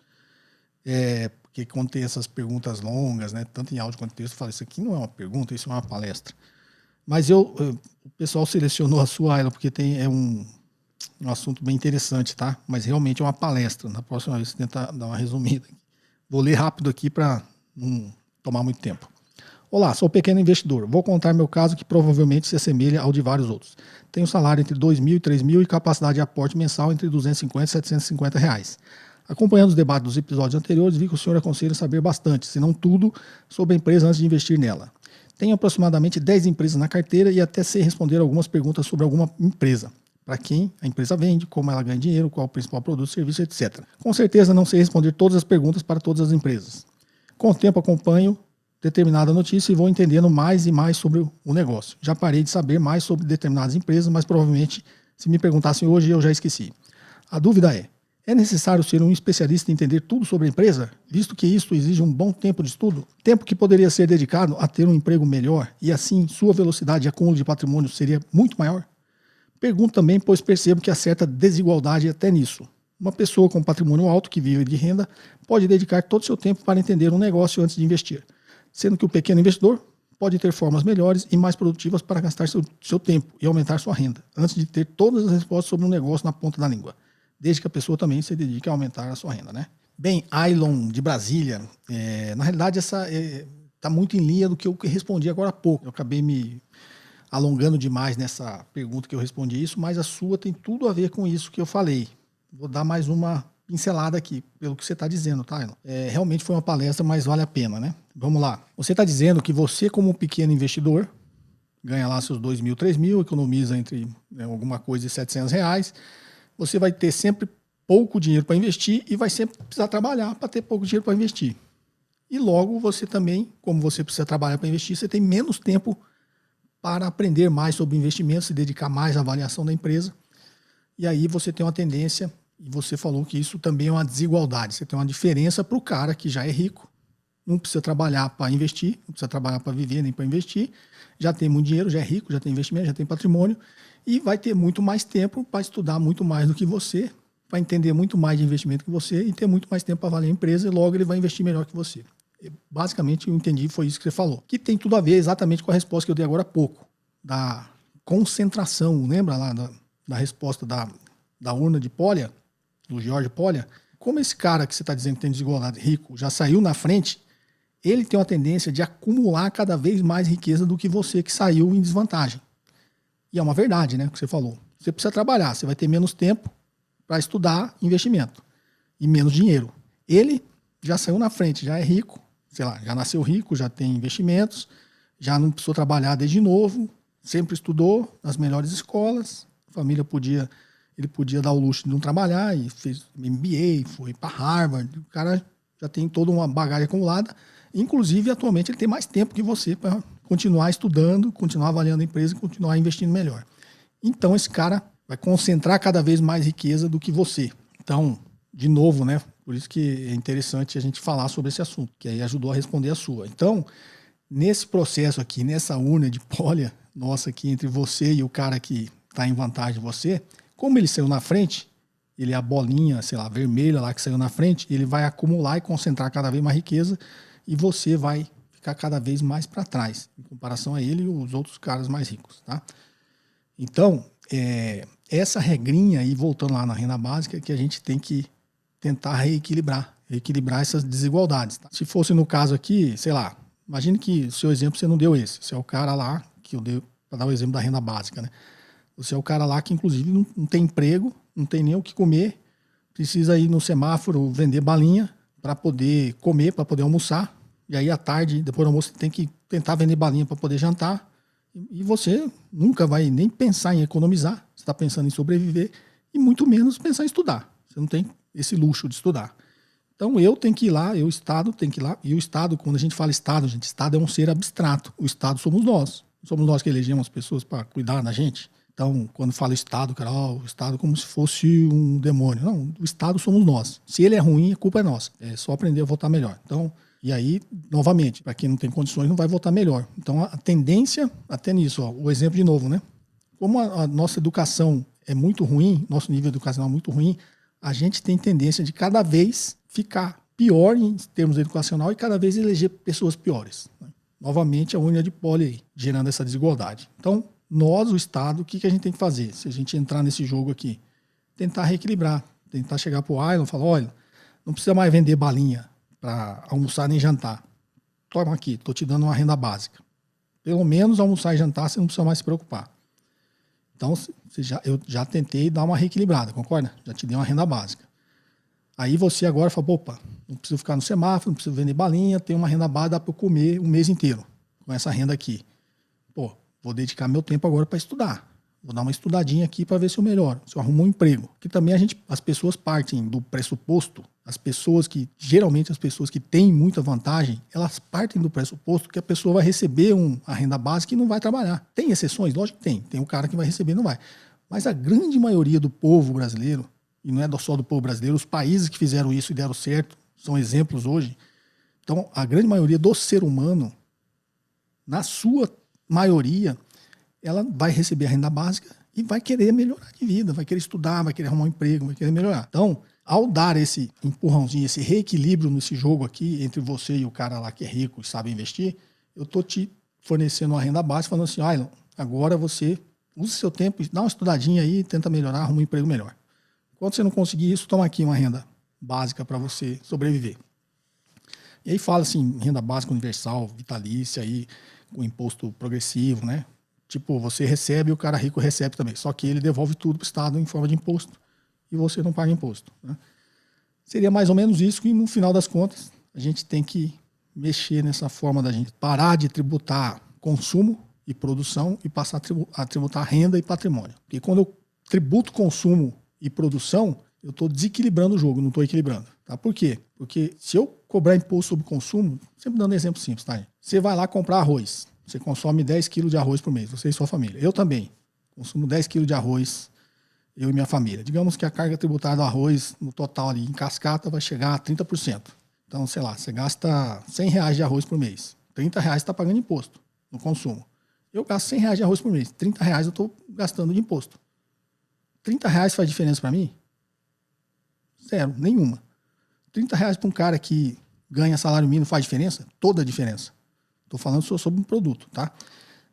Porque quando tem essas perguntas longas, né, tanto em áudio quanto em texto, eu falo, isso aqui não é uma pergunta, isso é uma palestra. Mas o pessoal selecionou a sua, Ayla, porque é um assunto bem interessante, tá? Mas realmente é uma palestra. Na próxima vez, você tenta dar uma resumida. Vou ler rápido aqui para não tomar muito tempo. Olá, sou pequeno investidor. Vou contar meu caso que provavelmente se assemelha ao de vários outros. Tenho salário entre 2.000 e 3.000 e capacidade de aporte mensal entre 250 e 750 reais. Acompanhando os debates dos episódios anteriores, vi que o senhor aconselha saber bastante, se não tudo, sobre a empresa antes de investir nela. Tenho aproximadamente 10 empresas na carteira e até sei responder algumas perguntas sobre alguma empresa. Para quem a empresa vende, como ela ganha dinheiro, qual é o principal produto, serviço, etc. Com certeza não sei responder todas as perguntas para todas as empresas. Com o tempo acompanho determinada notícia e vou entendendo mais e mais sobre o negócio. Já parei de saber mais sobre determinadas empresas, mas provavelmente se me perguntassem hoje eu já esqueci. A dúvida é necessário ser um especialista e entender tudo sobre a empresa, visto que isso exige um bom tempo de estudo? Tempo que poderia ser dedicado a ter um emprego melhor e assim sua velocidade de acúmulo de patrimônio seria muito maior? Pergunto também, pois percebo que há certa desigualdade até nisso. Uma pessoa com patrimônio alto que vive de renda pode dedicar todo o seu tempo para entender um negócio antes de investir, sendo que o pequeno investidor pode ter formas melhores e mais produtivas para gastar seu tempo e aumentar sua renda, antes de ter todas as respostas sobre um negócio na ponta da língua, desde que a pessoa também se dedique a aumentar a sua renda, né? Bem, Ailon, de Brasília, na realidade essa está muito em linha do que eu respondi agora há pouco. Eu acabei me alongando demais nessa pergunta que eu respondi isso, mas a sua tem tudo a ver com isso que eu falei. Vou dar mais uma pincelada aqui, pelo que você está dizendo, tá, Ailon? Realmente foi uma palestra, mas vale a pena, né? Vamos lá. Você está dizendo que você, como pequeno investidor, ganha lá seus 2.000, 3.000, economiza entre alguma coisa de 700 reais, você vai ter sempre pouco dinheiro para investir e vai sempre precisar trabalhar para ter pouco dinheiro para investir. E logo você também, como você precisa trabalhar para investir, você tem menos tempo para aprender mais sobre investimentos, se dedicar mais à avaliação da empresa. E aí você tem uma tendência, e você falou que isso também é uma desigualdade. Você tem uma diferença para o cara que já é rico, não precisa trabalhar para investir, não precisa trabalhar para viver nem para investir, já tem muito dinheiro, já é rico, já tem investimento, já tem patrimônio, e vai ter muito mais tempo para estudar muito mais do que você, para entender muito mais de investimento que você e ter muito mais tempo para avaliar a empresa, e logo ele vai investir melhor que você. Basicamente, eu entendi, foi isso que você falou. Que tem tudo a ver exatamente com a resposta que eu dei agora há pouco, da concentração. Lembra lá da resposta da urna de Polya, do George Polya? Como esse cara que você está dizendo que tem desigualdade rico já saiu na frente, ele tem uma tendência de acumular cada vez mais riqueza do que você que saiu em desvantagem. E é uma verdade, né, o que você falou. Você precisa trabalhar, você vai ter menos tempo para estudar investimento e menos dinheiro. Ele já saiu na frente, já é rico, sei lá, já nasceu rico, já tem investimentos, já não precisou trabalhar desde novo, sempre estudou nas melhores escolas, a família ele podia dar o luxo de não trabalhar e fez MBA, foi para Harvard, o cara já tem toda uma bagagem acumulada, inclusive atualmente ele tem mais tempo que você para continuar estudando, continuar avaliando a empresa e continuar investindo melhor. Então esse cara vai concentrar cada vez mais riqueza do que você. Então, de novo, né? Por isso que é interessante a gente falar sobre esse assunto, que aí ajudou a responder a sua. Então, nesse processo aqui, nessa urna de Polya, nossa aqui, entre você e o cara que está em vantagem de você, como ele saiu na frente, ele é a bolinha, sei lá, vermelha lá que saiu na frente, ele vai acumular e concentrar cada vez mais riqueza e você vai ficar cada vez mais para trás, em comparação a ele e os outros caras mais ricos, tá? Então, essa regrinha aí, voltando lá na renda básica, que a gente tem que tentar reequilibrar essas desigualdades. Tá? Se fosse no caso aqui, sei lá, imagine que o seu exemplo você não deu esse. Você é o cara lá, que eu dei para dar o exemplo da renda básica, né? Você é o cara lá que, inclusive, não tem emprego, não tem nem o que comer, precisa ir no semáforo vender balinha para poder comer, para poder almoçar. E aí, à tarde, depois do almoço, você tem que tentar vender balinha para poder jantar. E você nunca vai nem pensar em economizar. Você está pensando em sobreviver e muito menos pensar em estudar. Você não tem esse luxo de estudar. Então eu tenho que ir lá, o Estado tem que ir lá. E o Estado, quando a gente fala Estado, Estado é um ser abstrato. O Estado somos nós. Somos nós que elegemos as pessoas para cuidar da gente. Então, quando fala Estado, cara, o Estado como se fosse um demônio. Não, o Estado somos nós. Se ele é ruim, a culpa é nossa. É só aprender a votar melhor. Então, e aí, novamente, para quem não tem condições, não vai votar melhor. Então, a tendência, até nisso, ó, o exemplo de novo, né? Como a nossa educação é muito ruim, nosso nível educacional é muito ruim, a gente tem tendência de cada vez ficar pior em termos educacional e cada vez eleger pessoas piores, né? Novamente, a urna de poli aí, gerando essa desigualdade. Então, nós, o Estado, o que a gente tem que fazer? Se a gente entrar nesse jogo aqui, tentar reequilibrar, tentar chegar para o Ailon e falar, olha, não precisa mais vender balinha para almoçar nem jantar. Toma aqui, estou te dando uma renda básica. Pelo menos almoçar e jantar você não precisa mais se preocupar. Então, eu já tentei dar uma reequilibrada, concorda? Já te dei uma renda básica. Aí você agora fala, opa, não preciso ficar no semáforo, não preciso vender balinha, tem uma renda básica, dá para eu comer um mês inteiro com essa renda aqui. Pô, vou dedicar meu tempo agora para estudar. Vou dar uma estudadinha aqui para ver se eu melhoro, se eu arrumo um emprego. Porque também as pessoas partem do pressuposto, geralmente as pessoas que têm muita vantagem, elas partem do pressuposto que a pessoa vai receber a renda básica e não vai trabalhar. Tem exceções? Lógico que tem. Tem um cara que vai receber e não vai. Mas a grande maioria do povo brasileiro, e não é só do povo brasileiro, os países que fizeram isso e deram certo, são exemplos hoje. Então, a grande maioria do ser humano, na sua maioria, ela vai receber a renda básica e vai querer melhorar de vida, vai querer estudar, vai querer arrumar um emprego, vai querer melhorar. Então, ao dar esse empurrãozinho, esse reequilíbrio nesse jogo aqui, entre você e o cara lá que é rico e sabe investir, eu estou te fornecendo uma renda básica, falando assim, Ailon, agora você usa seu tempo, dá uma estudadinha aí, tenta melhorar, arruma um emprego melhor. Quando você não conseguir isso, toma aqui uma renda básica para você sobreviver. E aí fala assim, renda básica universal, vitalícia, aí, com imposto progressivo, né? Tipo, você recebe e o cara rico recebe também. Só que ele devolve tudo para o Estado em forma de imposto e você não paga imposto, né? Seria mais ou menos isso que, no final das contas, a gente tem que mexer nessa forma da gente parar de tributar consumo e produção e passar a tributar renda e patrimônio. Porque quando eu tributo consumo e produção, eu estou desequilibrando o jogo, não estou equilibrando. Tá? Por quê? Porque se eu cobrar imposto sobre consumo, sempre dando exemplo simples, tá? Você vai lá comprar arroz. Você consome 10 quilos de arroz por mês, você e sua família. Eu também consumo 10 quilos de arroz, eu e minha família. Digamos que a carga tributária do arroz, no total ali, em cascata, vai chegar a 30%. Então, sei lá, você gasta R$100 de arroz por mês. R$30 você está pagando imposto no consumo. Eu gasto R$100 de arroz por mês. R$30 eu estou gastando de imposto. R$30 faz diferença para mim? Zero, nenhuma. R$30 para um cara que ganha salário mínimo faz diferença? Toda a diferença. Estou falando só sobre um produto, tá?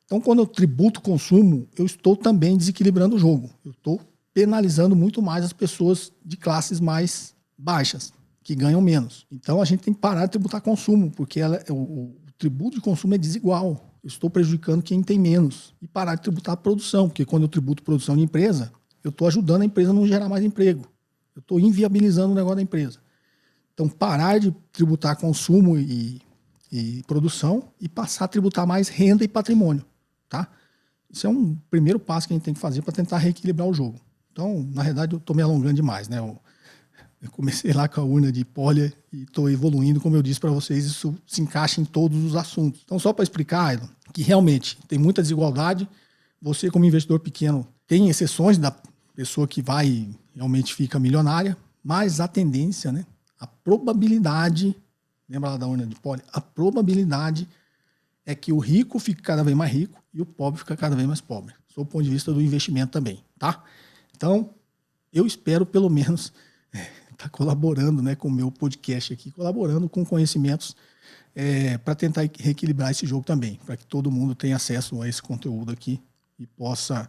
Então, quando eu tributo consumo, eu estou também desequilibrando o jogo. Eu estou penalizando muito mais as pessoas de classes mais baixas, que ganham menos. Então, a gente tem que parar de tributar consumo, porque o tributo de consumo é desigual. Eu estou prejudicando quem tem menos. E parar de tributar a produção, porque quando eu tributo produção de empresa, eu estou ajudando a empresa a não gerar mais emprego. Eu estou inviabilizando o negócio da empresa. Então, parar de tributar consumo e produção e passar a tributar mais renda e patrimônio, tá? Isso é um primeiro passo que a gente tem que fazer para tentar reequilibrar o jogo. Então, na verdade, eu estou me alongando demais, né? Eu comecei lá com a urna de poli e estou evoluindo, como eu disse para vocês, isso se encaixa em todos os assuntos. Então, só para explicar, Ailon, que realmente tem muita desigualdade. Você, como investidor pequeno, tem exceções da pessoa que vai realmente fica milionária, mas a tendência, né? A probabilidade, lembra lá da urna de poli? A probabilidade é que o rico fique cada vez mais rico e o pobre fica cada vez mais pobre. Sob o ponto de vista do investimento também, tá? Então, eu espero pelo menos estar colaborando, né, com o meu podcast aqui, colaborando com conhecimentos para tentar reequilibrar esse jogo também, para que todo mundo tenha acesso a esse conteúdo aqui e possa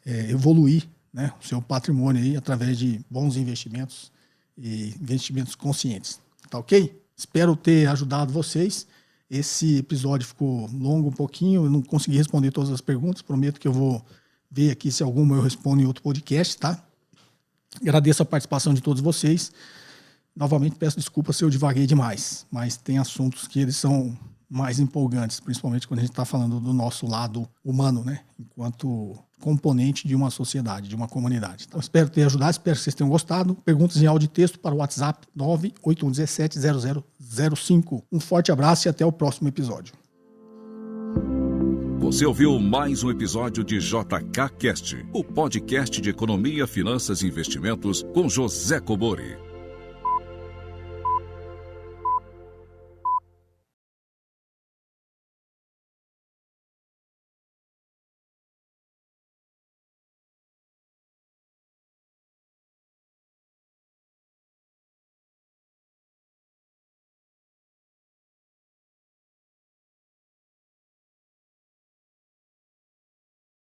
evoluir, né, o seu patrimônio aí através de bons investimentos e investimentos conscientes. Tá ok? Espero ter ajudado vocês. Esse episódio ficou longo um pouquinho, eu não consegui responder todas as perguntas, prometo que eu vou ver aqui se alguma eu respondo em outro podcast, tá? Agradeço a participação de todos vocês. Novamente peço desculpa se eu divaguei demais, mas tem assuntos que eles são mais empolgantes, principalmente quando a gente está falando do nosso lado humano, né? Enquanto componente de uma sociedade, de uma comunidade. Então, espero ter ajudado, espero que vocês tenham gostado. Perguntas em áudio e texto para o WhatsApp 981170005. Um forte abraço e até o próximo episódio. Você ouviu mais um episódio de JK Cast, o podcast de economia, finanças e investimentos com José Cobori.